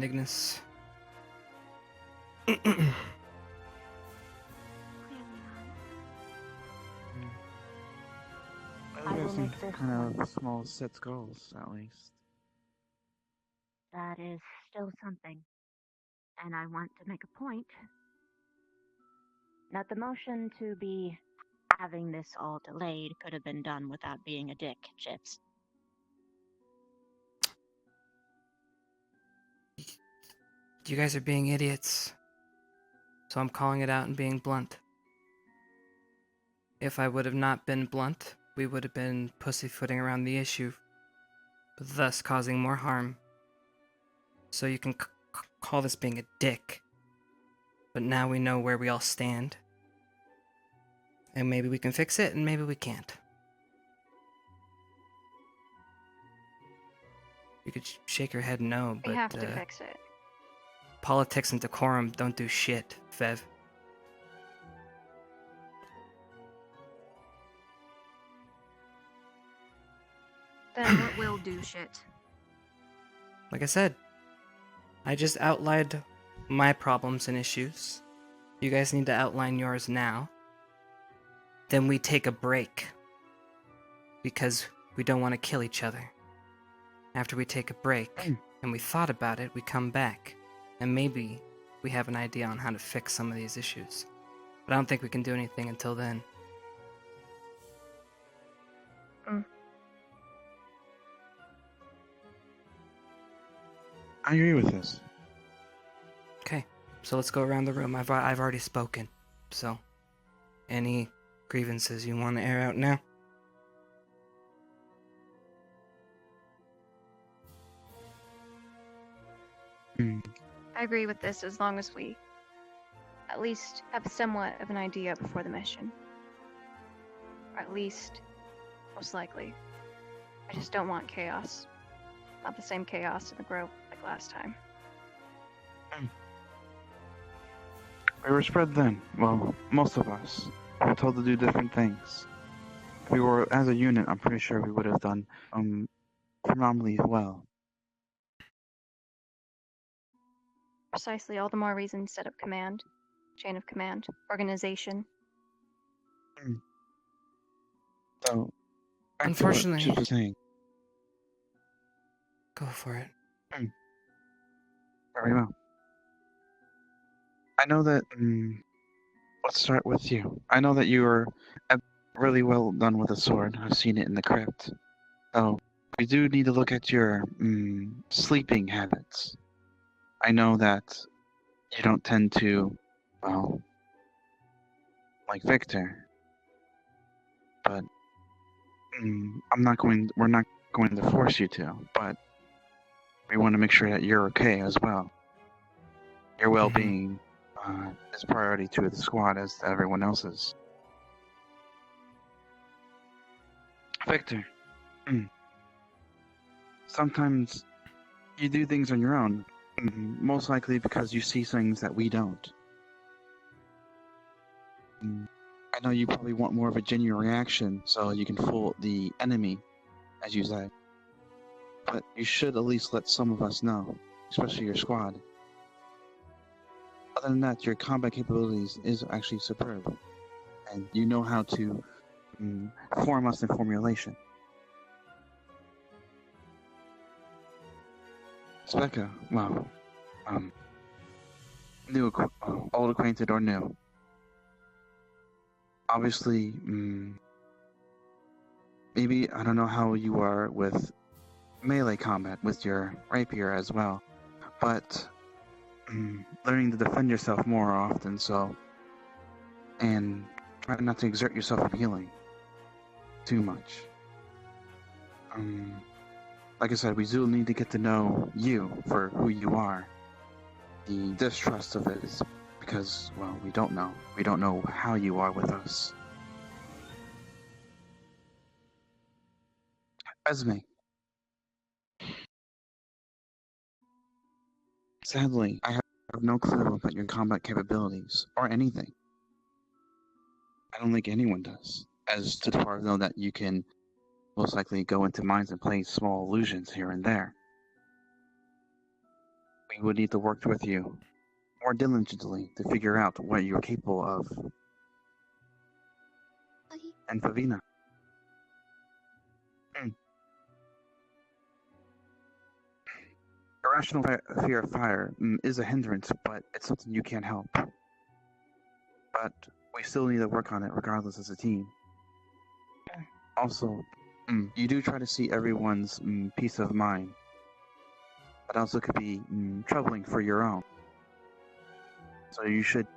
kind of small set goals, at least. That is still something. And I want to make a point that the motion to be having this all delayed could have been done without being a dick, Chipz. You guys are being idiots. So I'm calling it out and being blunt. If I would have not been blunt, we would have been pussyfooting around the issue, thus causing more harm. So you can call this being a dick. But now we know where we all stand. And maybe we can fix it, and maybe we can't. You could shake your head no, but We have to fix it. politics and decorum don't do shit, Fev. Then what will do shit? Like I said, I just outlined my problems and issues. You guys need to outline yours now. Then we take a break. Because we don't want to kill each other. After we take a break, and we thought about it, we come back. And maybe we have an idea on how to fix some of these issues. But I don't think we can do anything until then. I agree with this. Okay, so let's go around the room. I've already spoken. So, any grievances you want to air out now? I agree with this as long as we at least have somewhat of an idea before the mission. Or at least, most likely. I just don't want chaos. Not the same chaos in the grove like last time. We were spread thin. Well, most of us. We were told to do different things. If we were as a unit, I'm pretty sure we would have done phenomenally well. Precisely, all the more reason to set up command, chain of command, organization. So, back Unfortunately, to what Chipz was saying. Go for it. Very well. I know that. Let's start with you. I know that you are really well done with a sword. I've seen it in the crypt. So we do need to look at your sleeping habits. I know that you don't tend to, well, like Victor. But we're not going to force you to. But we want to make sure that you're okay as well. Your well-being is priority to the squad as to everyone else's. Victor, sometimes you do things on your own, most likely because you see things that we don't. I know you probably want more of a genuine reaction so you can fool the enemy, as you say. But you should at least let some of us know, especially your squad. Other than that, your combat capabilities is actually superb, and you know how to form us in formulation. Specca, well, old acquainted or new. Obviously, maybe I don't know how you are with melee combat with your rapier as well, but learning to defend yourself more often, and try not to exert yourself in healing too much. Like I said, we do need to get to know you for who you are. The distrust of it is because, well, we don't know. We don't know how you are with us. Esme. Sadly, I have no clue about your combat capabilities, or anything. I don't think anyone does, as to the far know that you can most likely go into mines and play small illusions here and there. We would need to work with you more diligently to figure out what you're capable of. And Favina. Rational fear of fire is a hindrance, but it's something you can't help. But we still need to work on it regardless as a team. Also, you do try to see everyone's peace of mind. But also could be troubling for your own. So you should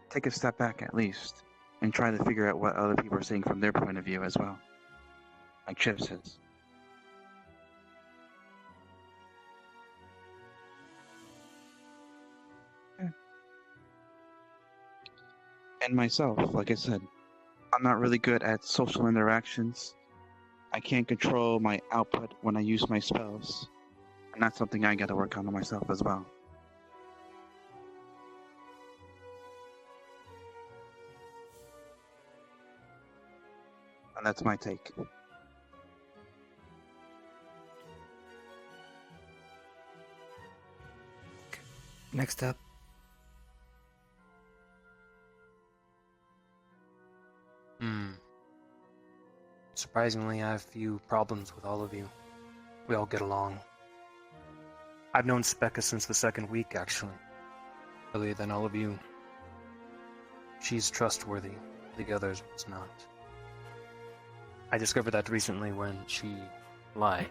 take a step back at least and try to figure out what other people are saying from their point of view as well. Like Chipz says. And myself, like I said, I'm not really good at social interactions. I can't control my output when I use my spells. And that's something I gotta work on myself as well. And that's my take. Next up. Surprisingly, I have few problems with all of you. We all get along. I've known Specca since the second week, actually. Earlier than all of you. She's trustworthy. The others was not. I discovered that recently when she lied.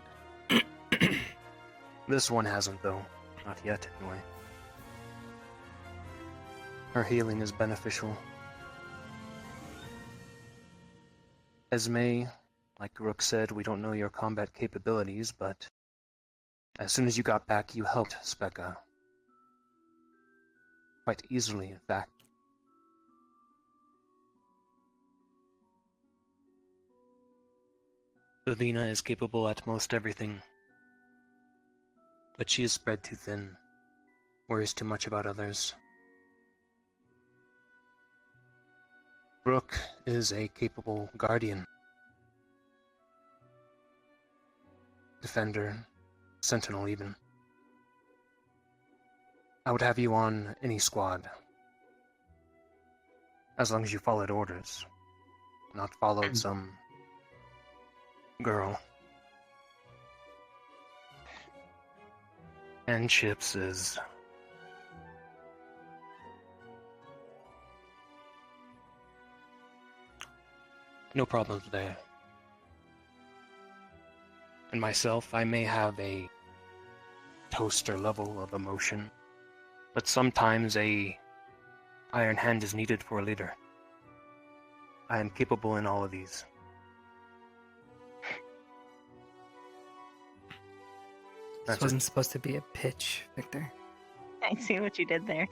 This one hasn't, though. Not yet, anyway. Her healing is beneficial. Esme, like Rook said, we don't know your combat capabilities, but as soon as you got back, you helped Specca. Quite easily, in fact. Lavina is capable at most everything, but she is spread too thin, worries too much about others. Rook is a capable guardian, defender, sentinel even. I would have you on any squad, as long as you followed orders, not followed some girl. And Chipz is... no problems there. And myself, I may have a toaster level of emotion, but sometimes a iron hand is needed for a leader. I am capable in all of these. This wasn't supposed to be a pitch, Victor. I see what you did there.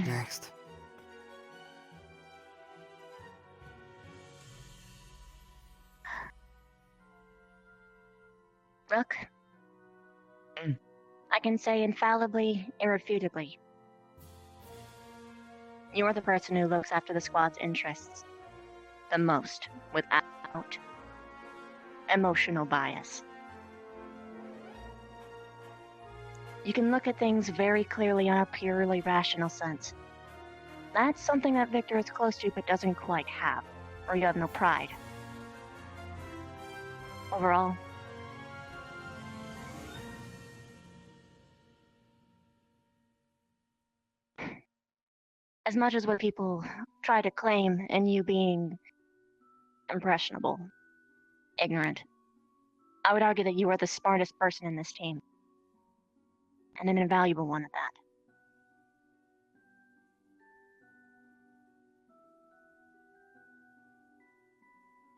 Next. Rook, I can say infallibly, irrefutably, you're the person who looks after the squad's interests the most, without emotional bias. You can look at things very clearly on a purely rational sense. That's something that Victor is close to but doesn't quite have, or you have no pride. Overall, as much as what people try to claim and you being impressionable, ignorant, I would argue that you are the smartest person in this team. And an invaluable one at that.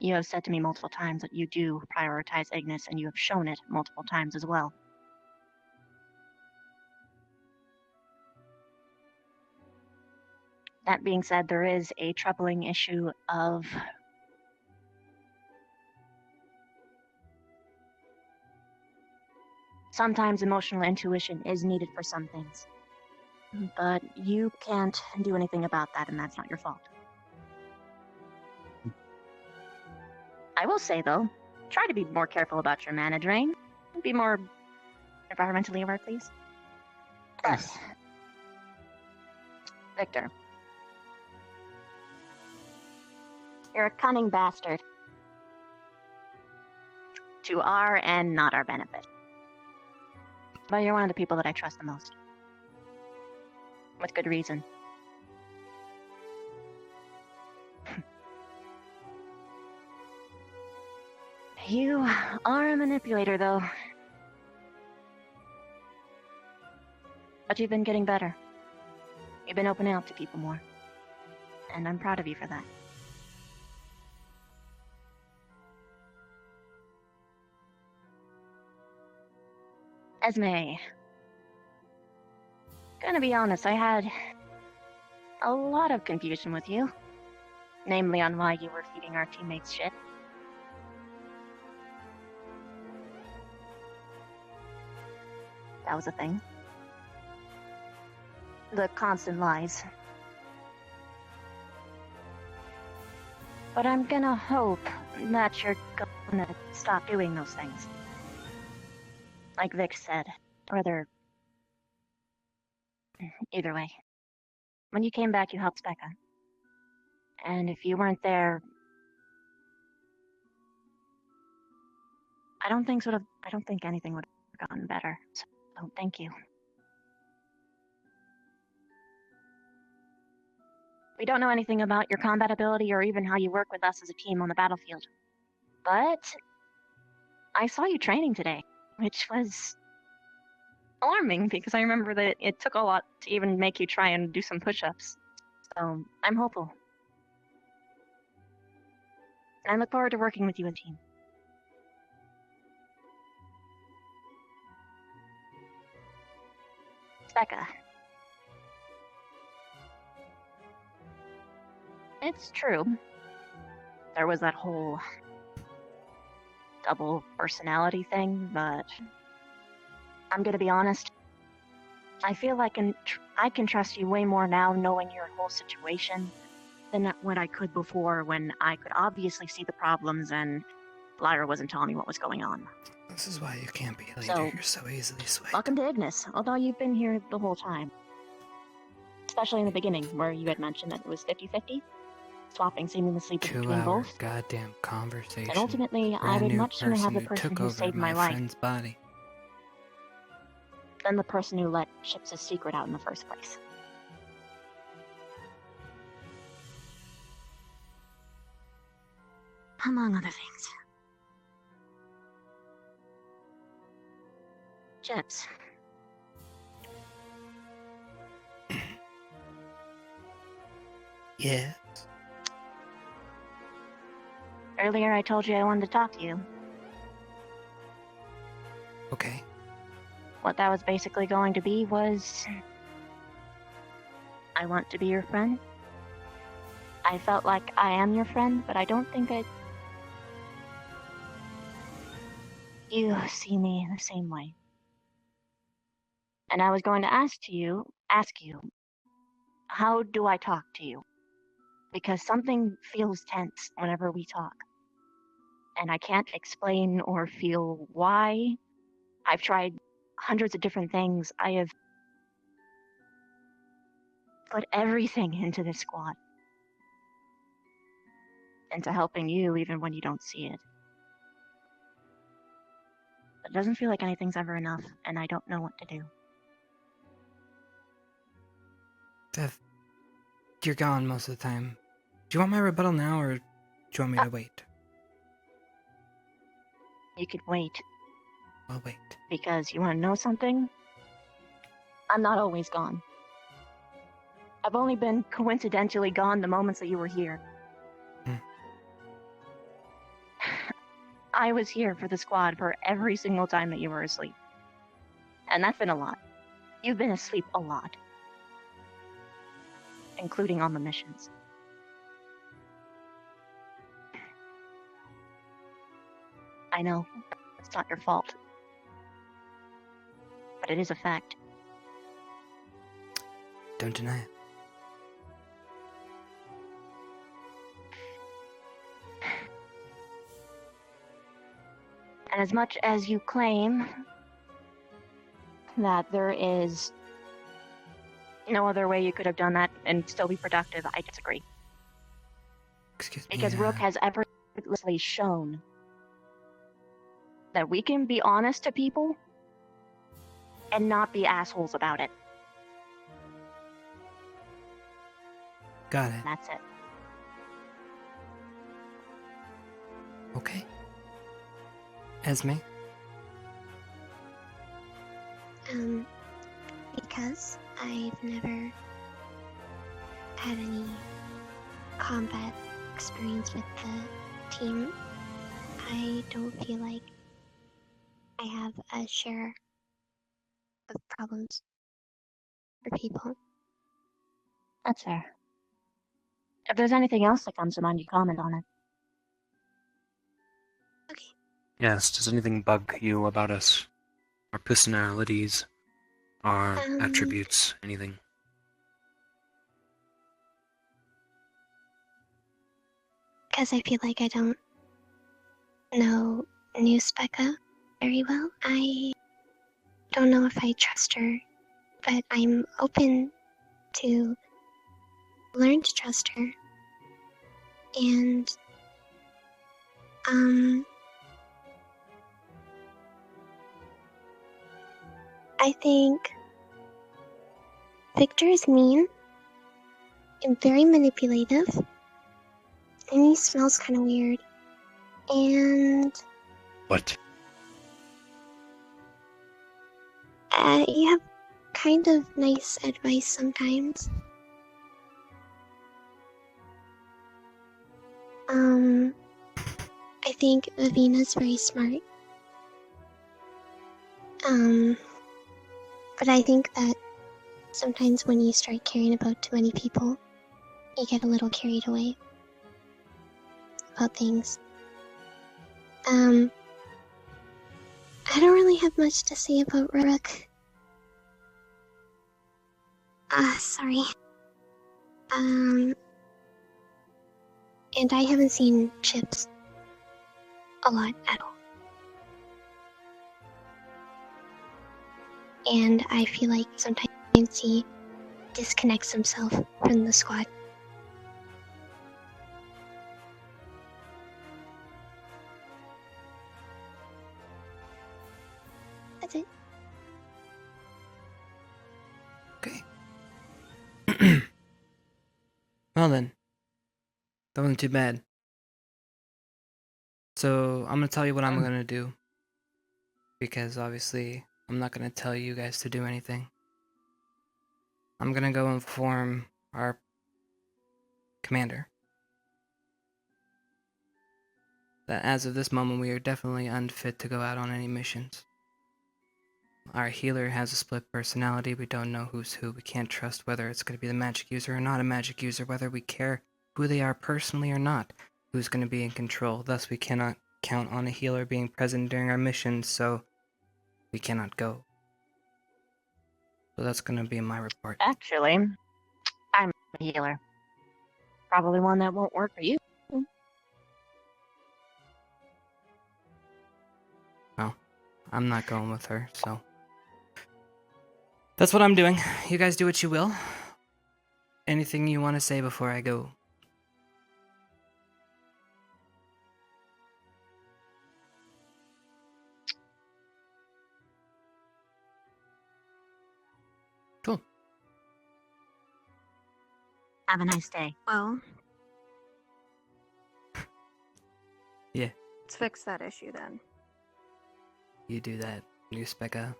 You have said to me multiple times that you do prioritize Ignis, and you have shown it multiple times as well. That being said, there is a troubling issue of sometimes emotional intuition is needed for some things. But you can't do anything about that, and that's not your fault. I will say, though, try to be more careful about your mana drain. Be more environmentally aware, please. But, Victor, You're a cunning bastard. To our and not our benefit. But you're one of the people that I trust the most. With good reason. You are a manipulator, though. But you've been getting better. You've been opening up to people more. And I'm proud of you for that. Esme. Gonna be honest, I had a lot of confusion with you. Namely on why you were feeding our teammates shit. That was a thing. The constant lies. But I'm gonna hope that you're gonna stop doing those things. Like Vic said, or either way. When you came back, you helped Becca. And if you weren't there, I don't think anything would have gotten better. So thank you. We don't know anything about your combat ability or even how you work with us as a team on the battlefield. But I saw you training today, which was alarming because I remember that it took a lot to even make you try and do some push-ups. So I'm hopeful. And I look forward to working with you as a team. Becca. It's true. There was that whole double personality thing, but I'm gonna be honest. I feel like I can trust you way more now knowing your whole situation than what I could before when I could obviously see the problems and Lyra wasn't telling me what was going on. This is why you can't be a leader. You're so easily swayed. Welcome to Ignis, although you've been here the whole time. Especially in the beginning, where you had mentioned that it was 50-50, swapping seamlessly between 2-hour both. goddamn conversation. And ultimately, I would much sooner have the person who saved my life friend's body than the person who let Chipz' secret out in the first place. Among other things. Chipz. Yes. Earlier I told you I wanted to talk to you. Okay. What that was basically going to be was... I want to be your friend. I felt like I am your friend, but I don't think you see me the same way. And I was going to ask you, how do I talk to you? Because something feels tense whenever we talk. And I can't explain or feel why. I've tried hundreds of different things. I have put everything into this squad. Into helping you even when you don't see it. But it doesn't feel like anything's ever enough, and I don't know what to do. Dev, you're gone most of the time. Do you want my rebuttal now, or do you want me to wait? You could wait. I'll wait. Because you want to know something? I'm not always gone. I've only been coincidentally gone the moments that you were here. I was here for the squad for every single time that you were asleep. And that's been a lot. You've been asleep a lot. Including on the missions. I know, it's not your fault. But it is a fact. Don't deny it. And as much as you claim that there is no other way you could have done that and still be productive, I disagree. Excuse me. Because Rook has effortlessly shown that we can be honest to people and not be assholes about it. Got it. That's it. Okay. Esme? Because I've never had any combat experience with the team, I don't feel like I have a share of problems for people. That's fair. If there's anything else that comes to mind, you comment on it. Yes, does anything bug you about us? Our personalities, our attributes, anything? Because I feel like I don't know New Specca very well. I don't know if I trust her, but I'm open to learn to trust her. And, I think Victor is mean and very manipulative, and he smells kind of weird. And What? You have kind of nice advice sometimes. I think Vivina's very smart. But I think that sometimes when you start caring about too many people, you get a little carried away about things. I don't really have much to say about Rook. Sorry. And I haven't seen Chipz a lot at all. And I feel like sometimes he disconnects himself from the squad. That's it. Well then. That wasn't too bad. So, I'm gonna tell you what I'm gonna do. Because obviously, I'm not gonna tell you guys to do anything. I'm gonna go inform our commander that as of this moment, we are definitely unfit to go out on any missions. Our healer has a split personality. We don't know who's who. We can't trust whether it's going to be the magic user or not a magic user, whether we care who they are personally or not, who's going to be in control. Thus, we cannot count on a healer being present during our missions, so we cannot go. So that's going to be my report. Actually, I'm a healer. Probably one that won't work for you. Well, I'm not going with her, so that's what I'm doing. You guys do what you will. Anything you want to say before I go? Cool. Have a nice day. Well, Yeah, let's fix that issue then. you do that, New Specca.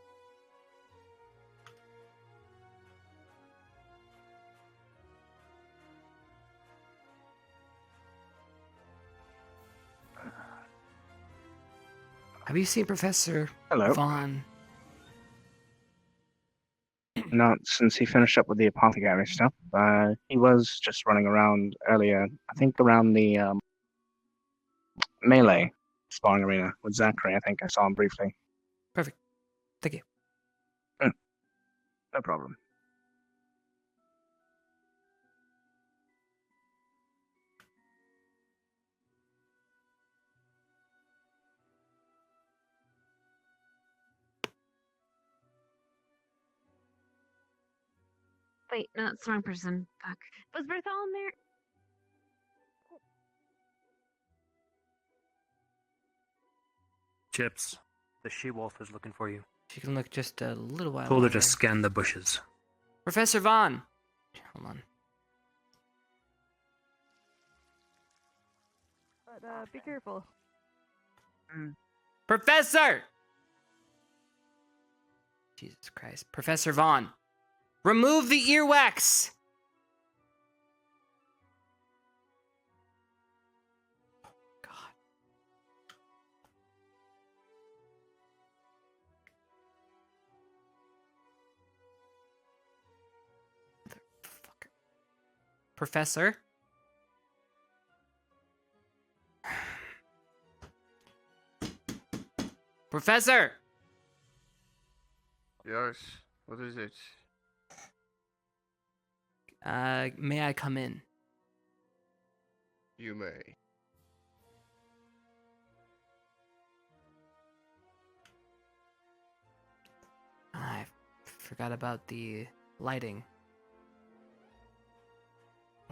Have you seen Professor Hello. Vaughn? Not since he finished up with the apothecary stuff. He was just running around earlier, I think around the melee sparring arena with Zachary. I think I saw him briefly. Perfect. Thank you. No problem. Wait, no, that's the wrong person. Fuck. Was Berthol in there? Chipz, the she-wolf is looking for you. She can look just a little while Told her longer. to scan the bushes. Professor Vaughn! Hold on. But be careful. Professor! Jesus Christ. Professor Vaughn, remove the earwax! Professor? Professor! Yes, what is it? May I come in? You may. I forgot about the lighting.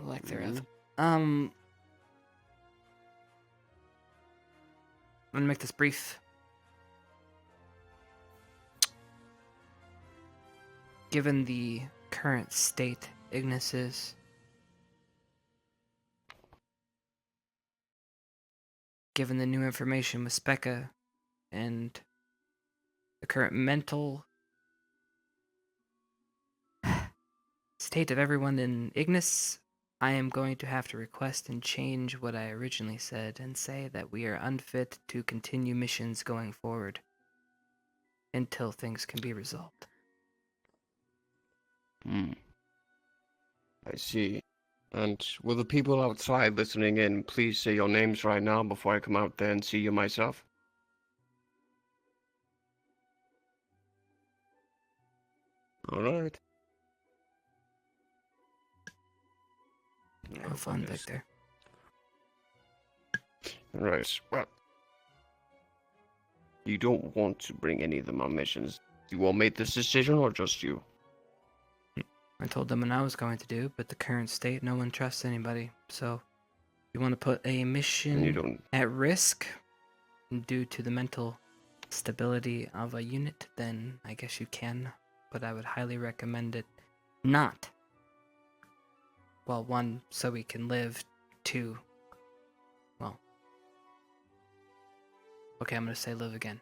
Lack thereof. I'm gonna make this brief. Given the current state Ignis is, given the new information with Specca and the current mental state of everyone in Ignis, I am going to have to request and change what I originally said and say that we are unfit to continue missions going forward until things can be resolved. I see. And will the people outside listening in please say your names right now before I come out there and see you myself? Alright. Have fun, Victor. Right, well. You don't want to bring any of them on missions. You all made this decision, or just you? I told them what I was going to do, but the current state, no one trusts anybody. So, you want to put a mission at risk due to the mental stability of a unit, then I guess you can. But I would highly recommend it not. Well, one, so we can live. Two, well, okay, I'm going to say live again.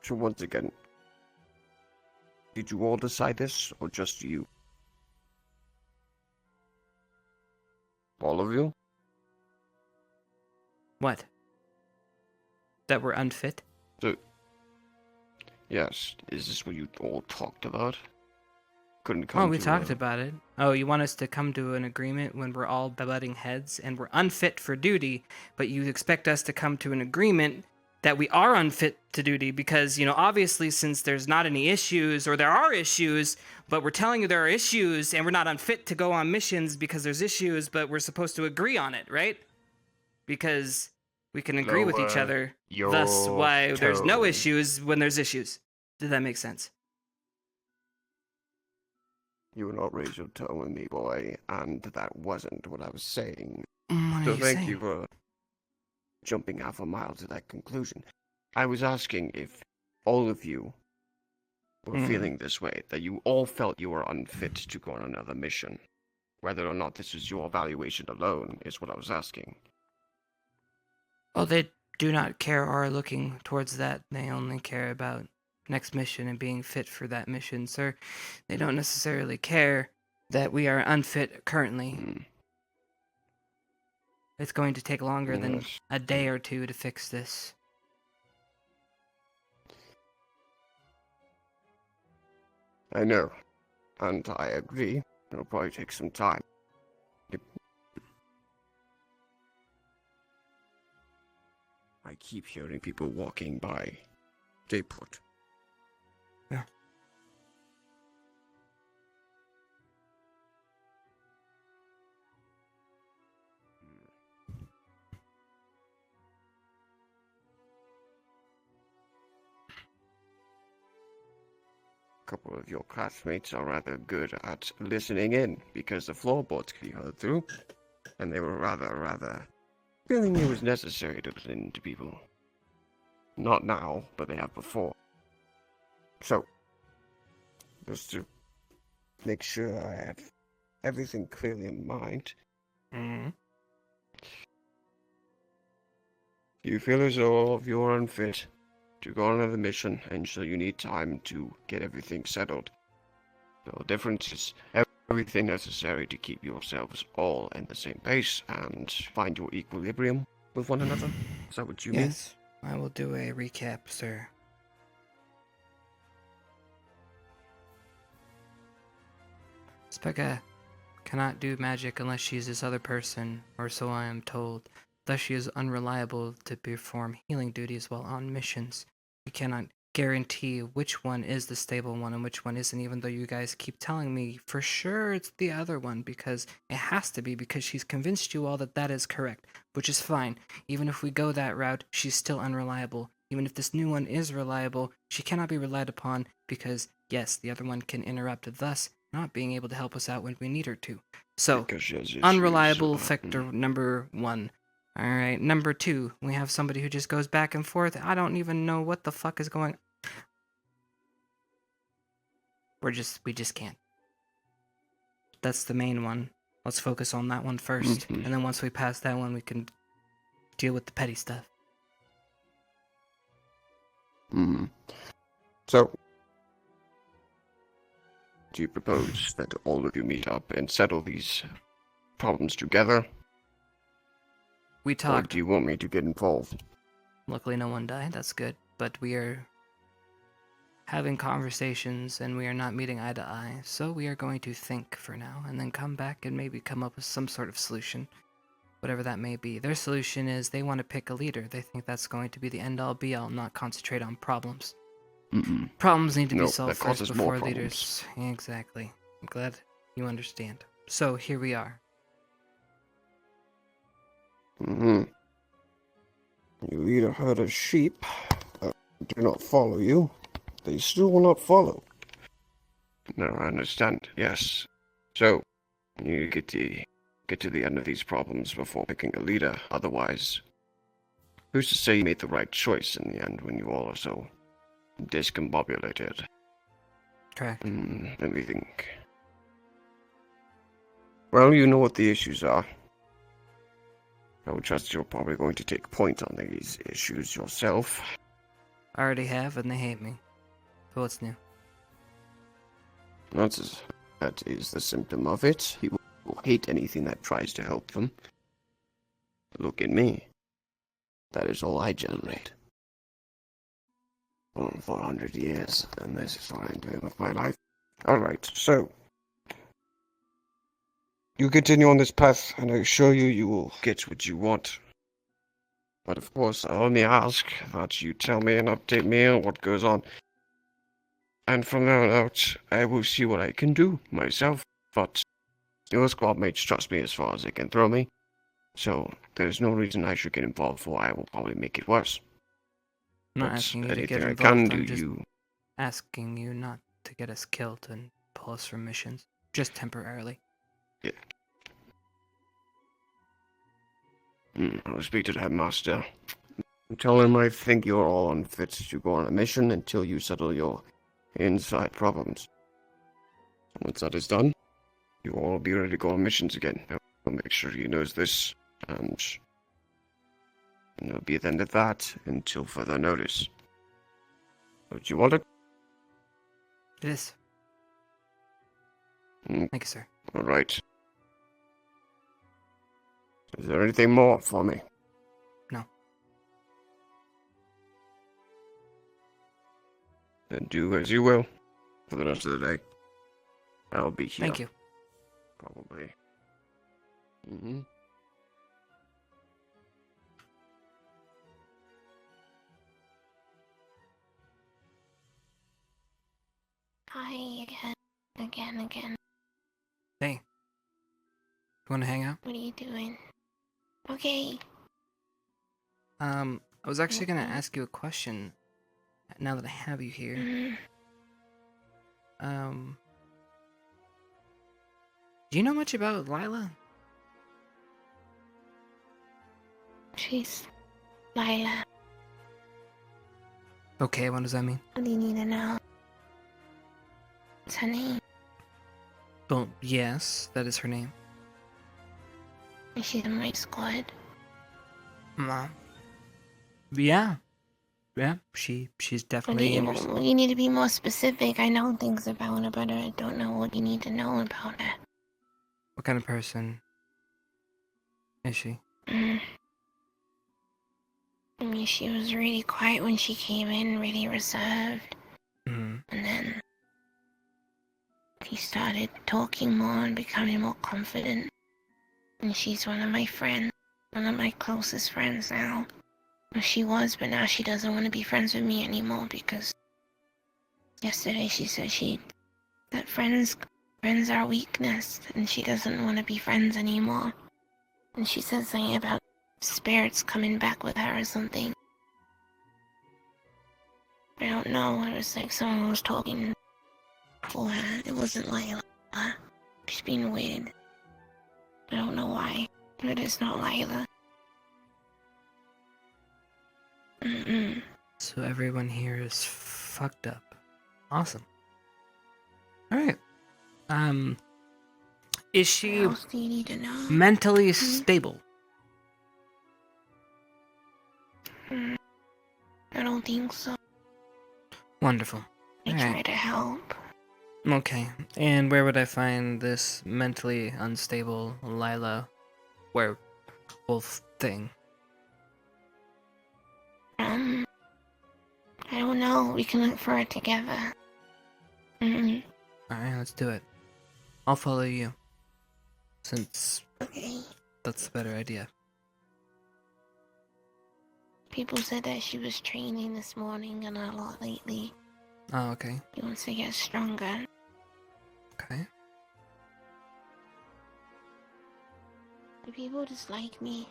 So once again, did you all decide this, or just you? All of you? What? That we're unfit? So, yes, is this what you all talked about? Couldn't come Oh, we to talked about it. Oh, you want us to come to an agreement when we're all butting heads and we're unfit for duty, but you expect us to come to an agreement that we are unfit to duty because, you know, obviously since there's not any issues, or there are issues, but we're telling you there are issues and we're not unfit to go on missions because there's issues, but we're supposed to agree on it, right? Because we can agree with each other, thus why there's no issues when there's issues. Did that make sense? You will not raise your tone with me, boy, and that wasn't what I was saying. What So are you thank saying? you for jumping half a mile to that conclusion. I was asking if all of you were feeling this way, that you all felt you were unfit to go on another mission. Whether or not this is your evaluation alone is what I was asking. Well, they do not care or are looking towards that. They only care about next mission and being fit for that mission, sir. They don't necessarily care that we are unfit currently. It's going to take longer than a day or two to fix this. I know, and I agree. It'll probably take some time. I keep hearing people walking by. Stay put. Yeah. couple of your classmates are rather good at listening in because the floorboards could be heard through, and they were rather feeling it was necessary to listen to people. Not now, but they have before. So, just to make sure I have everything clearly in mind. You feel as though you're unfit to go on another mission, and so you need time to get everything settled. The difference is everything necessary to keep yourselves all in the same pace and find your equilibrium with one another. Is that what you mean? Yes, I will do a recap, sir. Specca cannot do magic unless she is this other person, or so I am told. Thus she is unreliable to perform healing duties while on missions. We cannot guarantee which one is the stable one and which one isn't, even though you guys keep telling me for sure it's the other one, because it has to be, because she's convinced you all that that is correct, which is fine. Even if we go that route, she's still unreliable. Even if this new one is reliable, she cannot be relied upon because, yes, the other one can interrupt, thus not being able to help us out when we need her to. So, unreliable factor number 1. Alright, number 2, we have somebody who just goes back and forth. I don't even know what the fuck is going. We just can't. That's the main one. Let's focus on that one first. And then once we pass that one, we can deal with the petty stuff. So, do you propose that all of you meet up and settle these problems together? We talked. Or do you want me to get involved? Luckily no one died, that's good. But we are having conversations and we are not meeting eye to eye. So we are going to think for now and then come back and maybe come up with some sort of solution. Whatever that may be. Their solution is they want to pick a leader. They think that's going to be the end-all be-all, not concentrate on problems. Problems need to be solved first before leaders. Exactly. I'm glad you understand. So here we are. You lead a herd of sheep that do not follow you. They still will not follow. No, I understand. Yes. So, you get to the end of these problems before picking a leader. Otherwise, who's to say you made the right choice in the end when you all are so discombobulated? Correct. Let me think. Well, you know what the issues are. I would trust you're probably going to take point on these issues yourself. I already have, and they hate me. So what's new? That is the symptom of it. He will hate anything that tries to help them. Look at me. That is all I generate. For 400 years, and this is what I'm doing with my life. Alright, so you continue on this path, and I assure you, you will get what you want. But of course, I only ask that you tell me and update me on what goes on. And from there on out, I will see what I can do myself. But your squad mates trust me as far as they can throw me. So there's no reason I should get involved, for I will probably make it worse. I'm not But asking you to get anything I involved, can I'm do, just you... asking you not to get us killed and pull us from missions. Just temporarily. Yeah. I'll speak to the headmaster. Tell him I think you're all unfit to go on a mission until you settle your inside problems. Once that is done, you all will be ready to go on missions again. I'll make sure he knows this, and it'll be the end of that until further notice. Don't you want it? It is. Thank you, sir. Alright. Is there anything more for me? No. Then do as you will for the rest of the day. I'll be here. Thank you. Probably. Hi again. Hey. You want to hang out? What are you doing? Okay. I was actually going to ask you a question now that I have you here. Do you know much about Lila? She's Lila. Okay, what does that mean? What do you need to know? What's her name? Well, yes, that is her name. Is she in my squad? Mom. Yeah. Yeah, she's definitely in your Well, you need to be more specific. I know things about her, but I don't know what you need to know about her. What kind of person is she? I mean, she was really quiet when she came in, really reserved. Mm-hmm. And then she started talking more and becoming more confident. And she's one of my friends, one of my closest friends now. Well, she was, but now she doesn't want to be friends with me anymore because yesterday she said that friends are weakness, and she doesn't want to be friends anymore. And she said something about spirits coming back with her or something. I don't know. It was like someone was talking for her. It wasn't Lila. She's being weird. I don't know why, but it's not Lila. So everyone here is fucked up. Awesome. Alright. Is she What else do you need to know? mentally stable? I don't think so. Wonderful. I try to help. Okay. And where would I find this mentally unstable Lila werewolf thing? I don't know. We can look for it together. Alright, let's do it. I'll follow you. Since that's the better idea. People said that she was training this morning and a lot lately. Oh, okay. She wants to get stronger. Okay. Do people dislike me?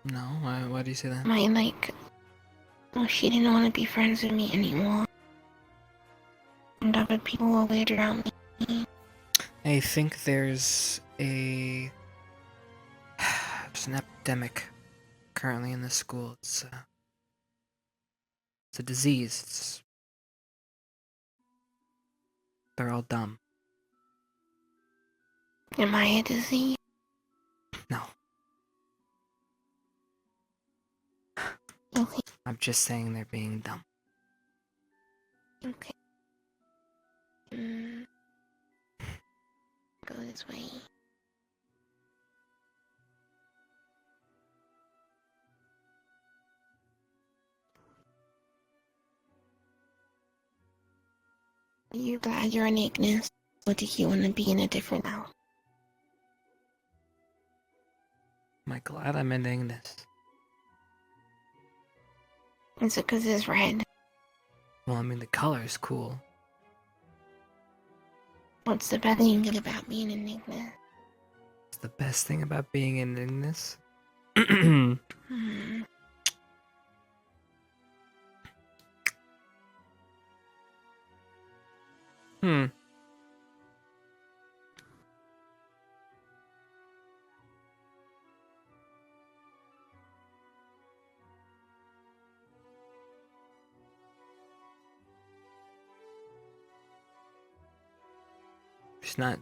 No, why do you say that? Well, she didn't want to be friends with me anymore. And other people were weird around me. I think there's an epidemic currently in this school. It's a disease. They're all dumb. Am I a disease? No. Okay. I'm just saying they're being dumb. Okay. Go this way. Are you glad you're an Ignis? Or do you want to be in a different house? Am I glad I'm ending this? Is it because it's red? Well, I mean, the color is cool. What's the best thing about being an Ignis? It's the best thing about being in Ignis.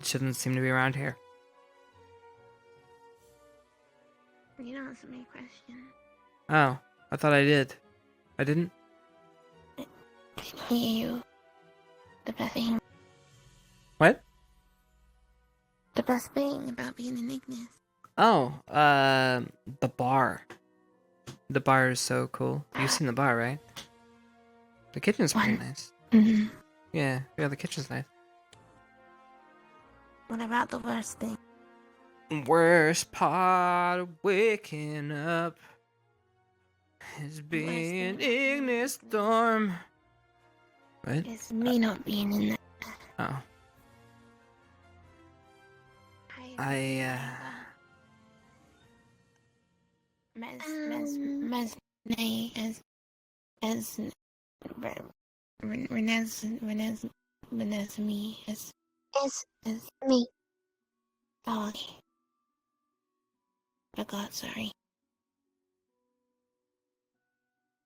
She doesn't seem to be around here. You don't answer my question. Oh, I thought I did. I didn't? I didn't hear you. The best thing. What? The best thing about being an Ignis. Oh, the bar. The bar is so cool. You've seen the bar, right? The kitchen's pretty nice. Yeah, the kitchen's nice. What about the worst thing? Worst part of waking up is being Ignis Storm. What? It's me not being in that. Oh. Renez as me, as me. oh, okay. Forgot, sorry.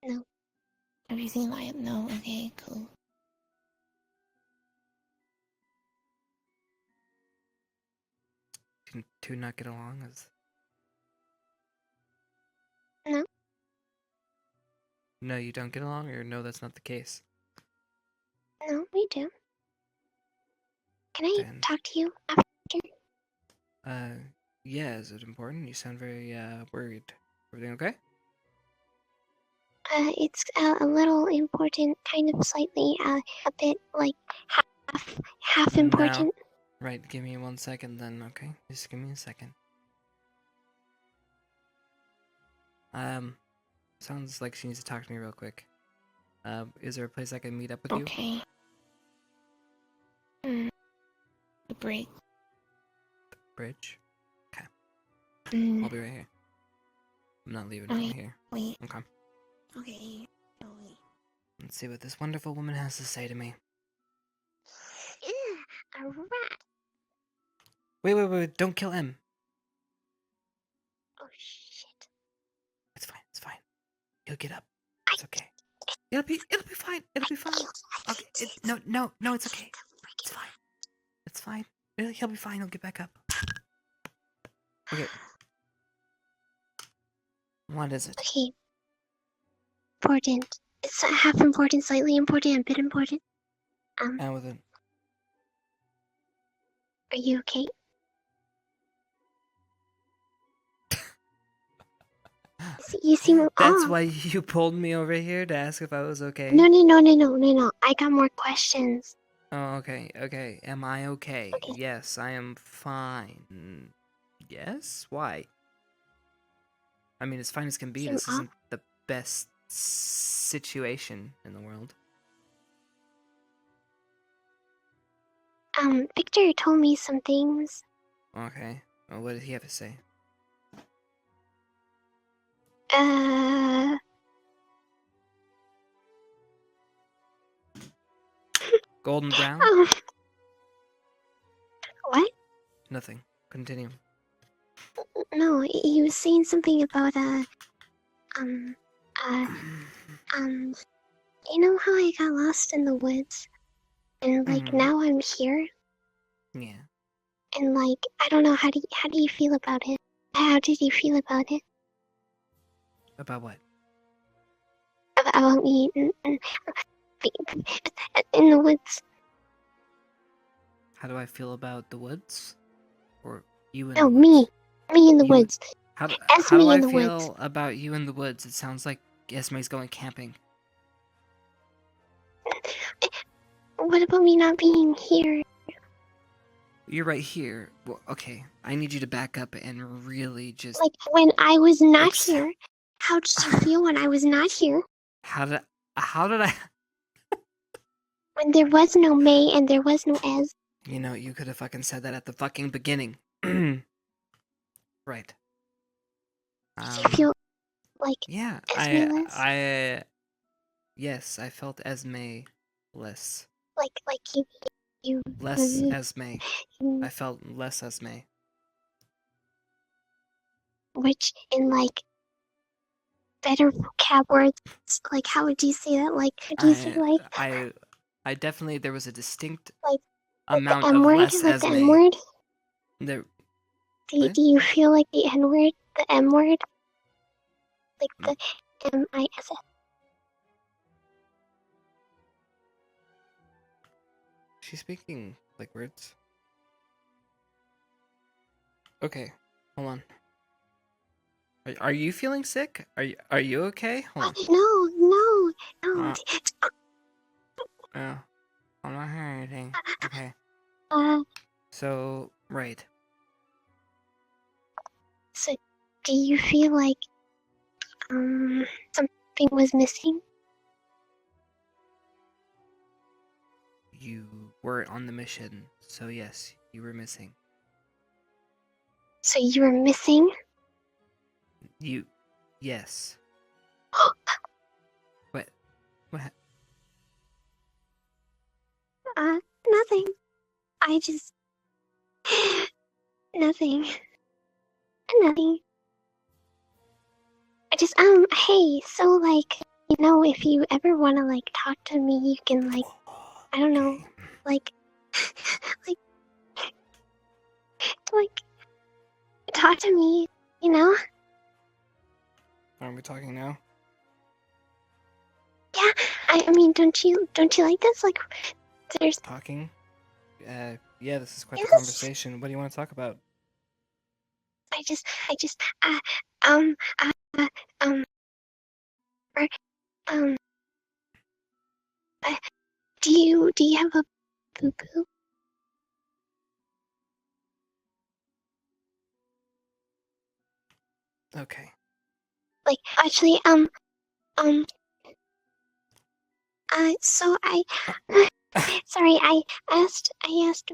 No. Everything like no, okay, cool. Can two not get along? No. No, you don't get along, or no, that's not the case? No, we do. Can I Then- talk to you after? Yeah, is it important? You sound very, worried. Everything okay? It's a little important, kind of slightly, a bit like half important. Right, give me 1 second then, okay? Just give me a second. Sounds like she needs to talk to me real quick. Is there a place I can meet up with you? Okay. The break. Bridge? Okay. Mm. I'll be right here. I'm not leaving from here. Wait. Okay. Okay. Oh, wait. Let's see what this wonderful woman has to say to me. A rat. Wait, don't kill him. Oh shit. It's fine. He'll get up. It's okay. It'll be fine. It'll be fine. Okay. No, it's okay. It's fine. It's fine. He'll be fine. He'll get back up. Okay. What is it? Okay. Important. It's half important, slightly important, a bit important. Out with it. Are you okay? You seem That's off. why you pulled me over here to ask if I was okay? No. I got more questions. Oh, okay. Am I okay? Yes, I am fine. Yes? Why? I mean, as fine as can be, Seem this off. isn't the best situation in the world. Victor told me some things. Okay. Well, what did he have to say? Golden brown? What? Nothing. Continue. No, he was saying something about you know how I got lost in the woods, and like now I'm here, Yeah. and like I don't know how do you feel about it? How did you feel about it? About what? About me in the woods. How do I feel about the woods? Or you in No, the woods? me in the You- woods. How do Esme I in the feel woods. about you in the woods? It sounds like Esme's going camping. What about me not being here? You're right here. Well, okay. I need you to back up and really just... Like when I was not here. How did you feel when I was not here? How did I... When there was no May and there was no Ez. You know, you could have fucking said that at the fucking beginning. Right. Did you feel like Yeah, Esme-less? Yes, I felt Esme-less. Like you Less Esme. I felt less Esme. Which in like better vocab words, like how would you say that? Like do you say like I definitely, there was a distinct like amount the of M word, less like the Esme. M word? There, Do you feel like the N word, the M word? Like the MISS? she's speaking like words. Okay, hold on. Are you feeling sick? Are you okay? Hold on. No. Yeah, I'm not hearing anything. Okay. So, right. So do you feel like something was missing? You were on the mission, so yes, you were missing. So you were missing? Yes. What? Nothing. I just nothing. Nothing. I just hey, so like, you know, if you ever wanna like talk to me, you can like, I don't know, like like like talk to me, you know? Are we talking now? Yeah, I mean, don't you like this? Like, there's Talking? Yeah, this is quite Yes. the conversation. What do you want to talk about? I just um uh um or, um do you have a boo boo? Okay. Like, actually, so I sorry, I asked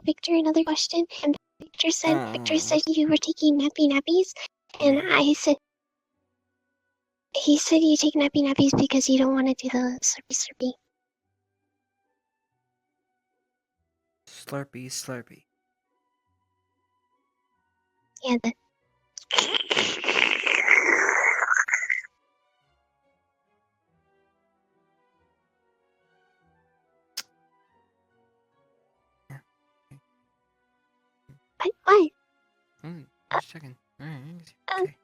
Victor another question, and Victor said you were taking nappies, and I said he said you take nappies because you don't want to do the slurpy. Slurpy, slurpy. Yeah, the what? Just checking. Alright. Okay.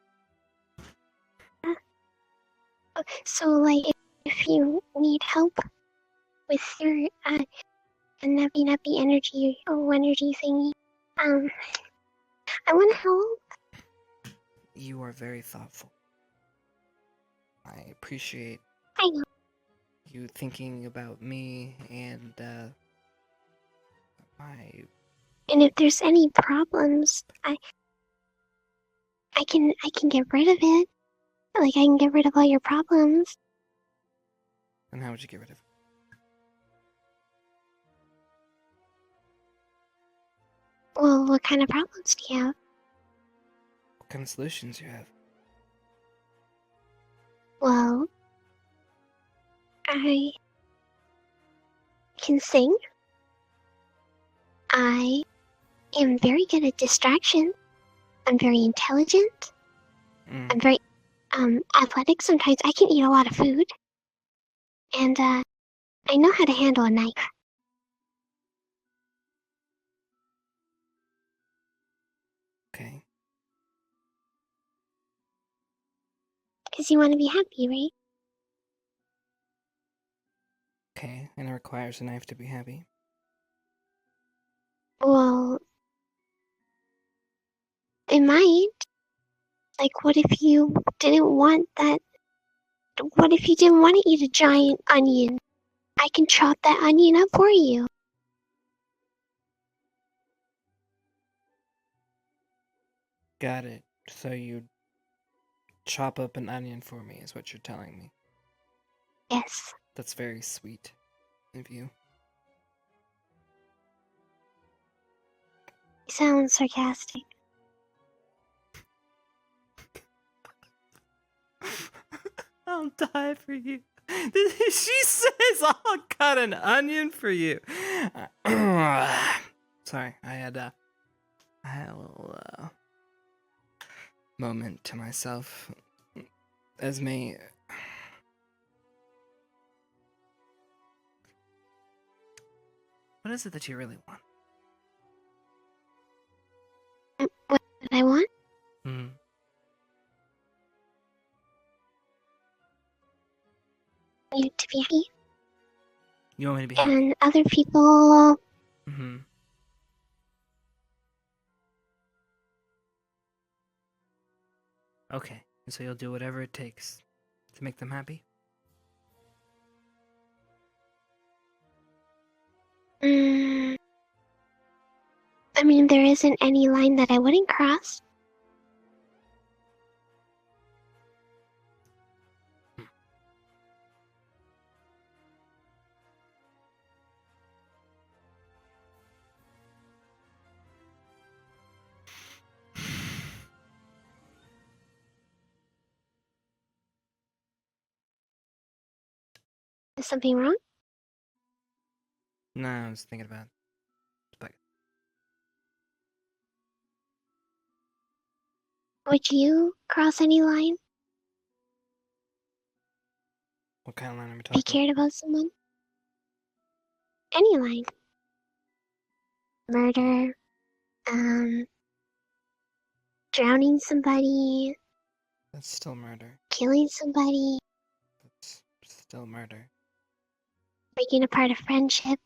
So like, if you need help with your nappy energy or energy thingy, I want to help. You are very thoughtful. I appreciate I know. you thinking about me and my. And if there's any problems, I can get rid of it. Like, I can get rid of all your problems. And how would you get rid of it? Well, what kind of problems do you have? What kind of solutions you have? Well, I can sing. I am very good at distraction. I'm very intelligent. I'm very athletic. Sometimes I can eat a lot of food. And I know how to handle a knife. Okay. Because you want to be happy, right? Okay, and it requires a knife to be happy. Well, it might. Like, what if you didn't want that? What if you didn't want to eat a giant onion? I can chop that onion up for you. Got it. So you chop up an onion for me, is what you're telling me. Yes. That's very sweet of you. You sound sarcastic. I'll die for you. She says I'll cut an onion for you. Sorry, I had a little moment to myself. Esme, what is it that you really want? What did I want? You to be happy. You want me to be happy? And other people. Okay, and so you'll do whatever it takes to make them happy? I mean, there isn't any line that I wouldn't cross. Is something wrong? No, I was thinking about Would you cross any line? What kind of line are we If you talking? cared about someone? Any line. Murder, drowning somebody, That's still murder. killing somebody, That's still murder. breaking apart a friendship.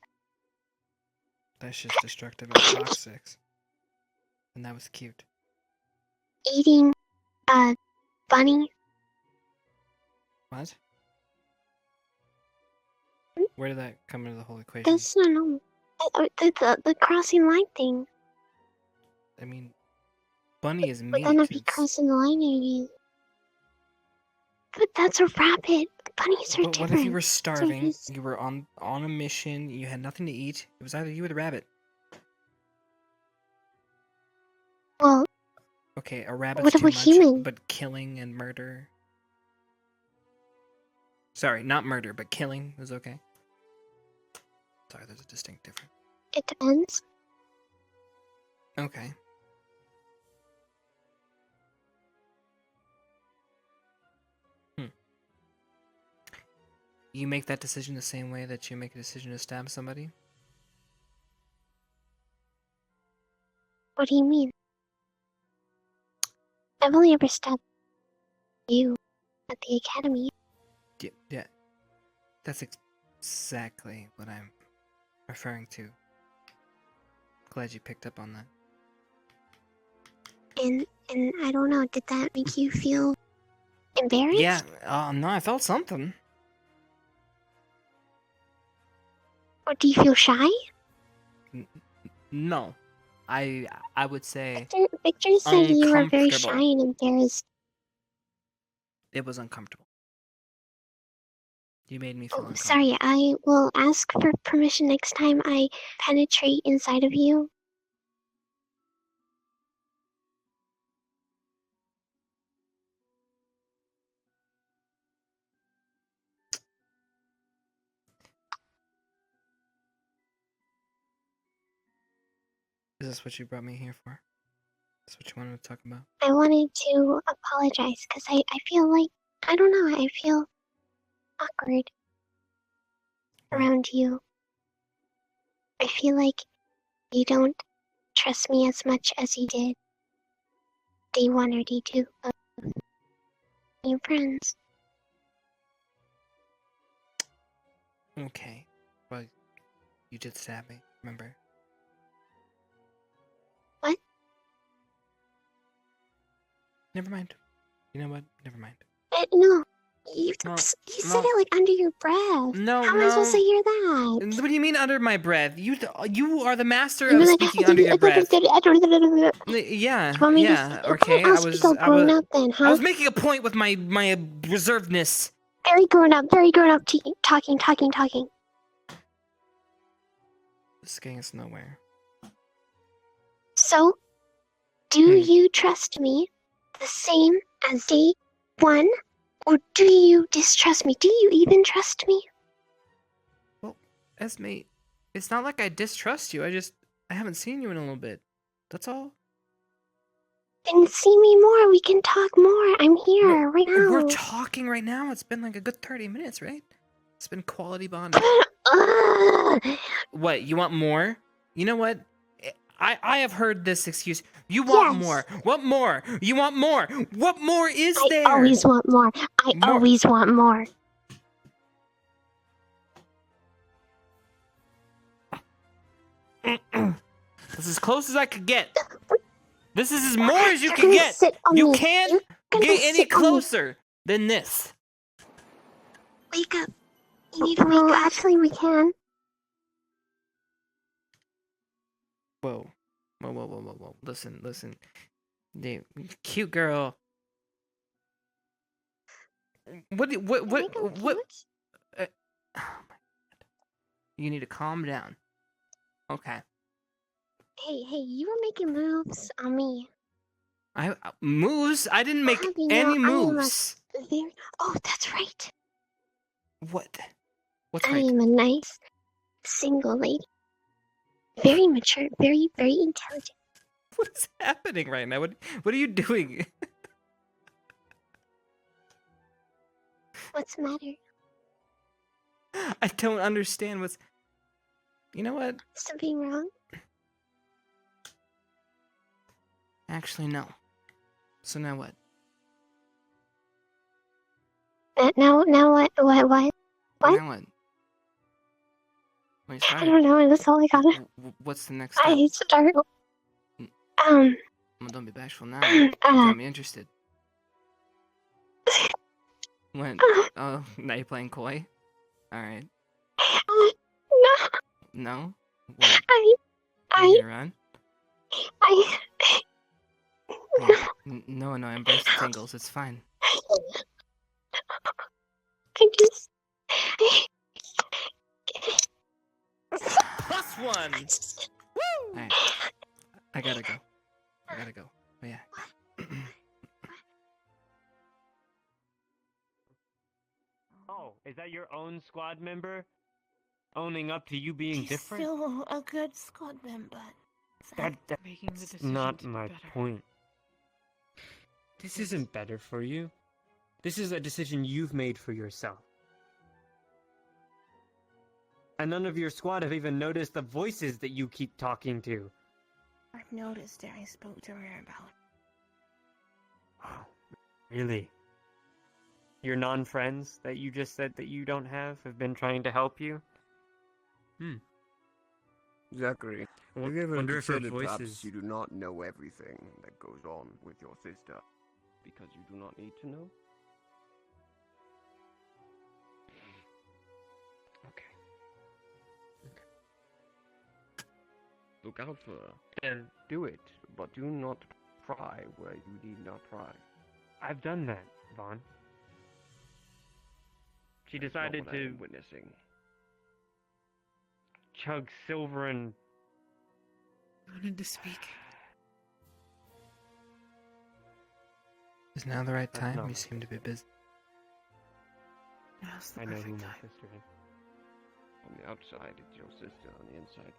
That's just destructive and toxic. And that was cute. Eating a bunny. What? Where did that come into the whole equation? That's not normal. The crossing line thing. I mean, bunny is Would meat. that not be It's- crossing the line again? But that's a rabbit. Bunnies are But different. what if you were So starving? he's- You were on a mission. You had nothing to eat. It was either you or the rabbit. Well, Okay, a rabbit's what too about much, human? but killing and murder. Sorry, not murder, but killing is okay. Sorry, there's a distinct difference. It depends. Okay. You make that decision the same way that you make a decision to stab somebody? What do you mean? I've only ever stabbed you at the academy. Yeah. That's exactly what I'm referring to. Glad you picked up on that. And I don't know, did that make you feel embarrassed? Yeah, no, I felt something. Or do you feel shy? No. I would say Victor said you were very shy uncomfortable. and embarrassed. It was uncomfortable. You made me feel Oh, uncomfortable. sorry, I will ask for permission next time I penetrate inside of you. Is this what you brought me here for? Is this what you wanted to talk about? I wanted to apologize because I feel like, I don't know, I feel awkward around you. I feel like you don't trust me as much as you did day one or day two of being friends. Okay. Well, you did stab me, remember? What? Never mind. You know what? Never mind. No, you Well, said it like under your breath. No, How am I supposed to hear that? What do you mean under my breath? You are the master You of were like, speaking under your breath. You Yeah, want me to yeah, okay. I'll speak all grown up then, huh? I was making a point with my reservedness. Very grown up talking. This is getting us nowhere. So, do you trust me the same as day one? Or do you distrust me? Do you even trust me? Well, Esme, it's not like I distrust you. I haven't seen you in a little bit. That's all. Then see me more. We can talk more. I'm here right now. We're talking right now. It's been like a good 30 minutes, right? It's been quality bonding. What, you want more? You know what? I have heard this excuse. You want more. What more? You want more. What more is there? I always want more. Always want more. This is as close as I could get. This is as more as you You're can gonna get. sit on You me. can't You're gonna get any sit on me. closer than this. Wake up. You need to wake up. Actually, we can. Whoa. Whoa. Listen. Dude, cute girl. What? Oh my God. You need to calm down. Okay. Hey, you were making moves on me. Moves? I didn't make How do you know any I am a moves. Oh, that's right. What? What's I right? am a nice single lady. Very mature, very, very intelligent. What is happening right now? What are you doing? What's the matter? I don't understand what's. You know what? Something wrong? Actually, no. So now what? Now what? What? What? Now what? Wait, I sorry. don't know. That's all I got. What's the next step? I start. Well, don't be bashful now. You got me interested. When? Oh, now you're playing coy? Alright. No. No? What? I. You gonna run? Hey, no, embrace the tingles. It's fine. I just. Plus one! Woo! Alright. I gotta go. But yeah. Oh, is that your own squad member? Owning up to you being He's different? still a good squad member. That's Making the decision not to my be better. point. This isn't better for you. This is a decision you've made for yourself. And none of your squad have even noticed the voices that you keep talking to. I've noticed it. I spoke to her about. Oh, really? Your non-friends that you just said that you don't have been trying to help you? Zachary, Well, have you ever wonder if her considered perhaps voices- you do not know everything that goes on with your sister because you do not need to know? Okay. Look out for her. And do it, but do not pry where you need not pry. I've done that, Vaughn. She That is not decided what I am to witnessing. chug silver and... I wanted to speak. Is now the right That's time? not You my seem to be busy. Now's the I know who perfect my time. sister is. On the outside, it's your sister. On the inside,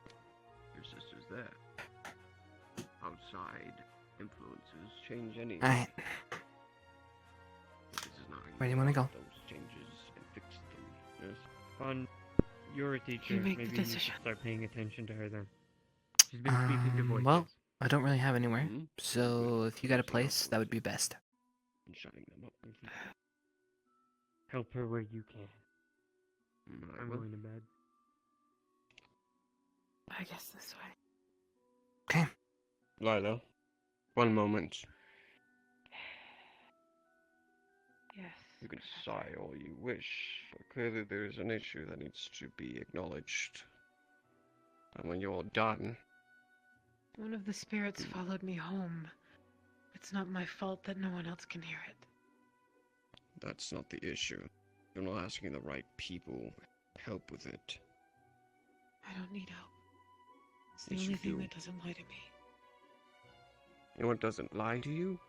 your sister's there. Outside influences change any. Alright. This is not Where do you wanna go? those changes and fix them. Yes. Vaughn, you're a teacher. You make the Maybe you should decision. start paying attention to her then. She's been speaking to voices. Well, I don't really have anywhere. Mhm. So if you got a place, that would be best. And shutting them up. Help her where you can. I I'm will. going to bed. I guess this way. Okay. Lila, one moment. Yes. You can sigh all you wish, but clearly there is an issue that needs to be acknowledged. And when you're done, One of the spirits followed me home. It's not my fault that no one else can hear it. that's not the issue. You're not asking the right people help with it. I don't need help. It's the Yes, only you thing do. that doesn't lie to me. You know what doesn't lie to you?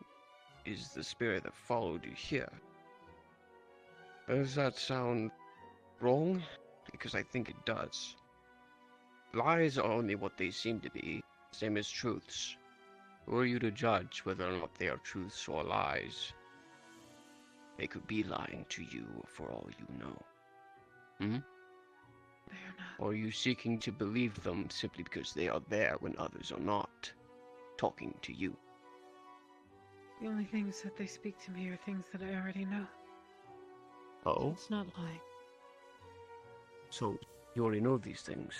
Is the spirit that followed you here. Does that sound wrong? Because I think it does. Lies are only what they seem to be, same as truths. Who are you to judge whether or not they are truths or lies? They could be lying to you for all you know. Hmm? They are not. Or are you seeking to believe them simply because they are there when others are not, talking to you? The only things that they speak to me are things that I already know. Oh? It's not lying. So, you already know these things.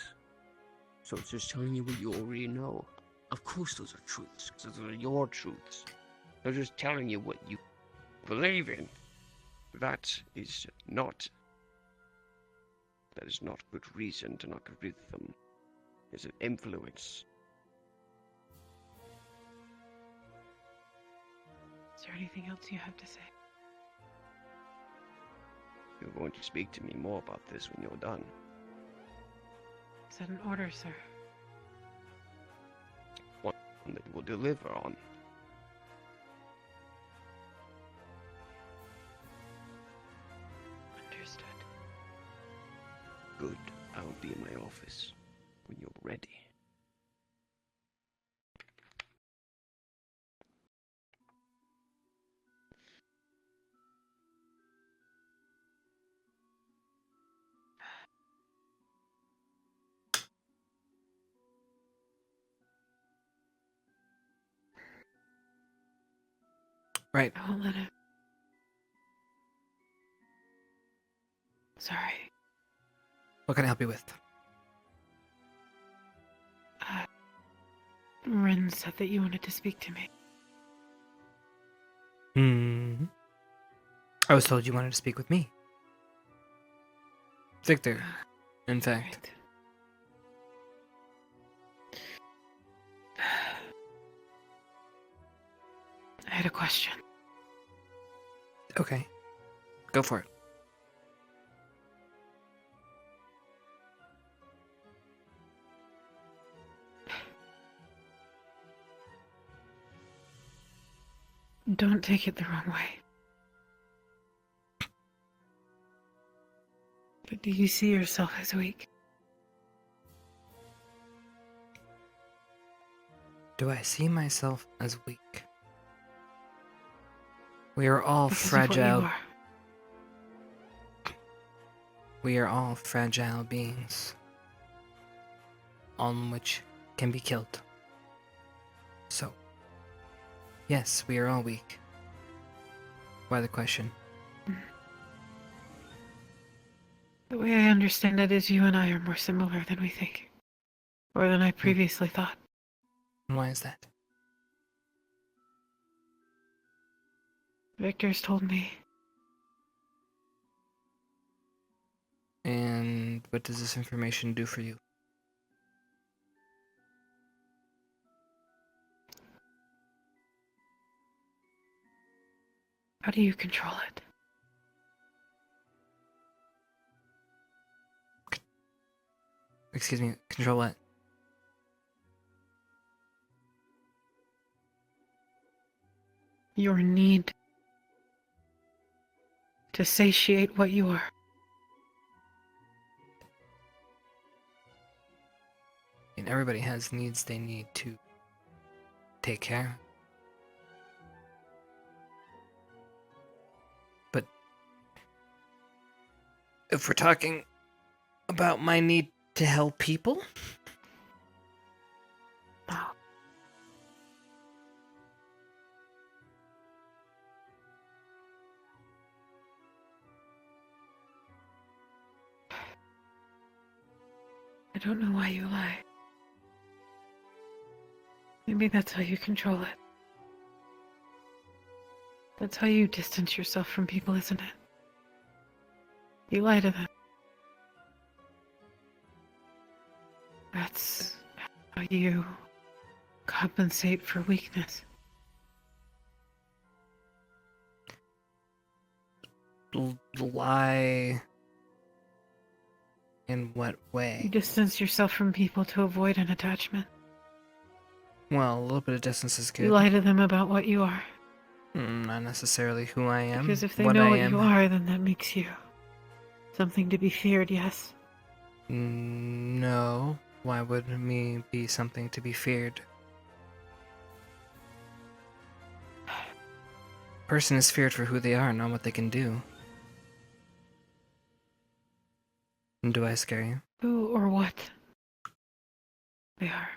So it's just telling you what you already know. Of course those are truths, because those are your truths. They're just telling you what you believe in. That is not good reason to not agree with them. It's an influence. Is there anything else you have to say? You're going to speak to me more about this when you're done. Is that an order, sir? One that you will deliver on. Understood. Good. I'll be in my office when you're ready. Right. I won't let him. Sorry. What can I help you with? Rin said that you wanted to speak to me. I was told you wanted to speak with me. Victor, in fact. I had a question. Okay. Go for it. Don't take it the wrong way. But do you see yourself as weak? Do I see myself as weak? We are all Because of what you fragile. are. We are all fragile beings, on which can be killed. So, yes, we are all weak. Why the question? The way I understand it is you and I are more similar than we think. Or than I previously thought. And why is that? Victor's told me. And what does this information do for you? How do you control it? Excuse me, control what? Your need to satiate what you are. And everybody has needs they need to take care. But if we're talking about my need to help people, I don't know why you lie. Maybe that's how you control it. That's how you distance yourself from people, isn't it? You lie to them. That's how you compensate for weakness. lie in what way? You distance yourself from people to avoid an attachment. Well, a little bit of distance is good. You lie to them about what you are. Not necessarily who I am. Because if they what know I what am. you are, then that makes you something to be feared, yes? No. Why would me be something to be feared? Person is feared for who they are, not what they can do. And do I scare you? Who or what they are.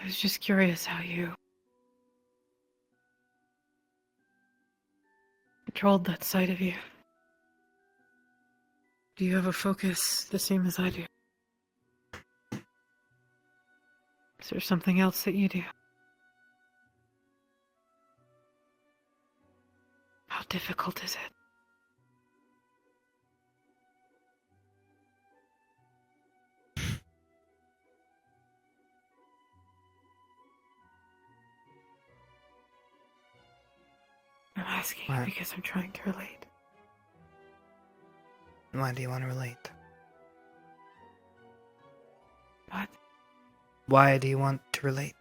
I was just curious how you controlled that side of you. Do you have a focus the same as I do? Is there something else that you do? How difficult is it? I'm asking you What? because I'm trying to relate. Why do you want to relate? What? Why do you want to relate?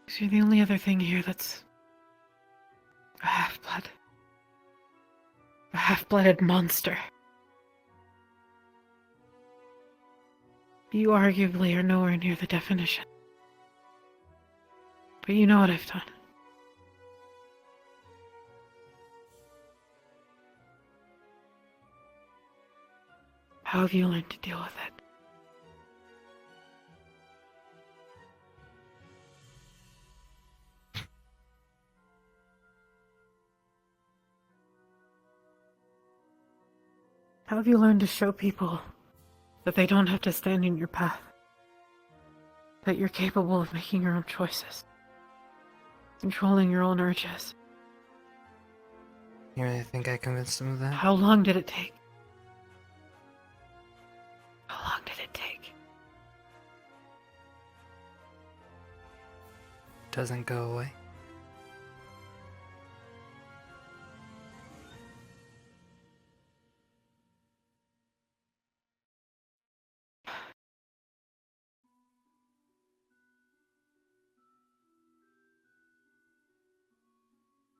Because you're the only other thing here that's a half-blood. A half-blooded monster. You arguably are nowhere near the definition. But you know what I've done. How have you learned to deal with it? How have you learned to show people that they don't have to stand in your path? That you're capable of making your own choices, controlling your own urges? You really think I convinced him of that? How long did it take? How long did it take? Doesn't go away.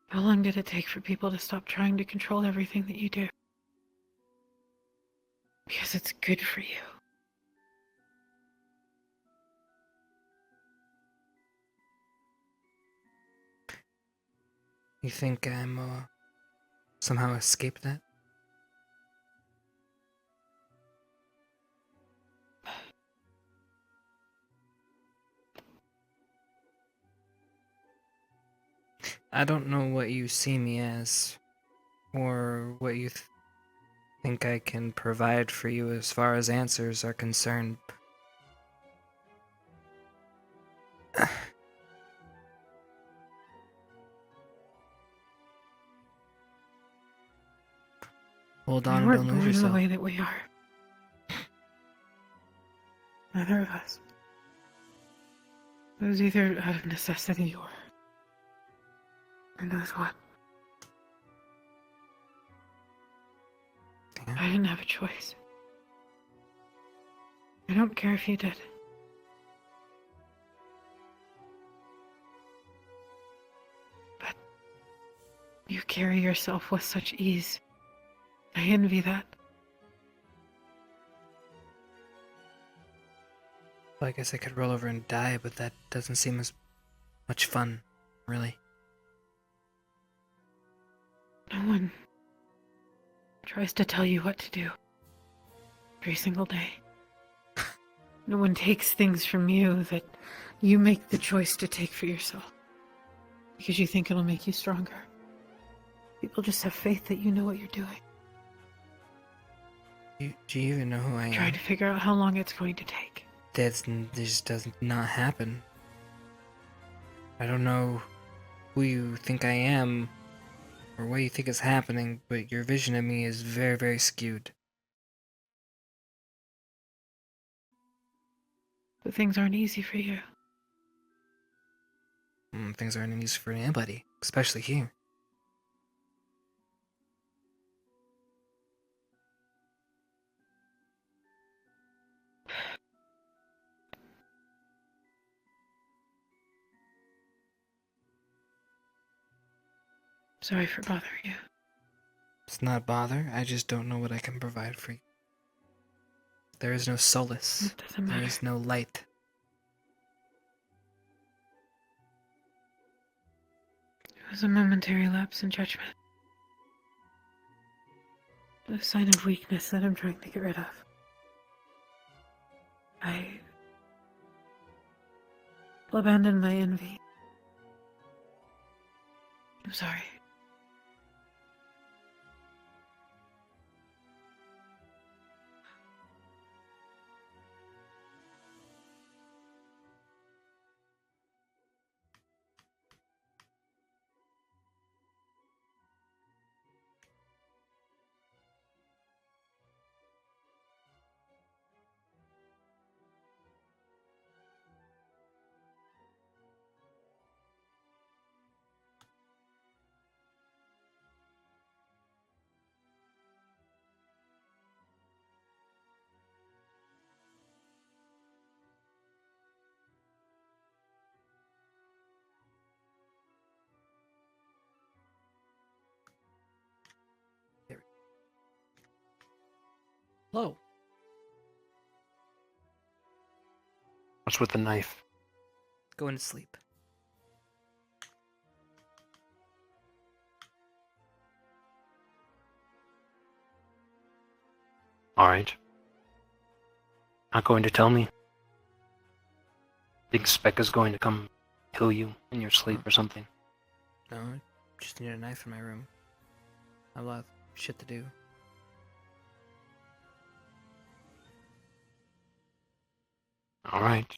How long did it take for people to stop trying to control everything that you do? Because it's good for you. You think I'm somehow escaped that? I don't know what you see me as, or what you think I can provide for you as far as answers are concerned. Hold We on, weren't don't lose born the yourself. way that we are. Neither of us. It was either out of necessity or... who knows what. I didn't have a choice. I don't care if you did. But you carry yourself with such ease. I envy that. Well, I guess I could roll over and die, but that doesn't seem as much fun, really. No one tries to tell you what to do every single day. No one takes things from you that you make the choice to take for yourself because you think it'll make you stronger. People just have faith that you know what you're doing. Do you even know who I am? Trying to figure out how long it's going to take. This does not happen. I don't know who you think I am or what you think is happening, but your vision of me is very, very skewed. But things aren't easy for you. Things aren't easy for anybody, especially here. Sorry for bothering you. It's not bother, I just don't know what I can provide for you. There is no solace. It doesn't matter. There is no light. It was a momentary lapse in judgment. A sign of weakness that I'm trying to get rid of. I abandoned my envy. I'm sorry. Hello. What's with the knife? Going to sleep. Alright. Not going to tell me? Think Specca's going to come kill you in your sleep or something? No, I just need a knife in my room. I have a lot of shit to do. Alright.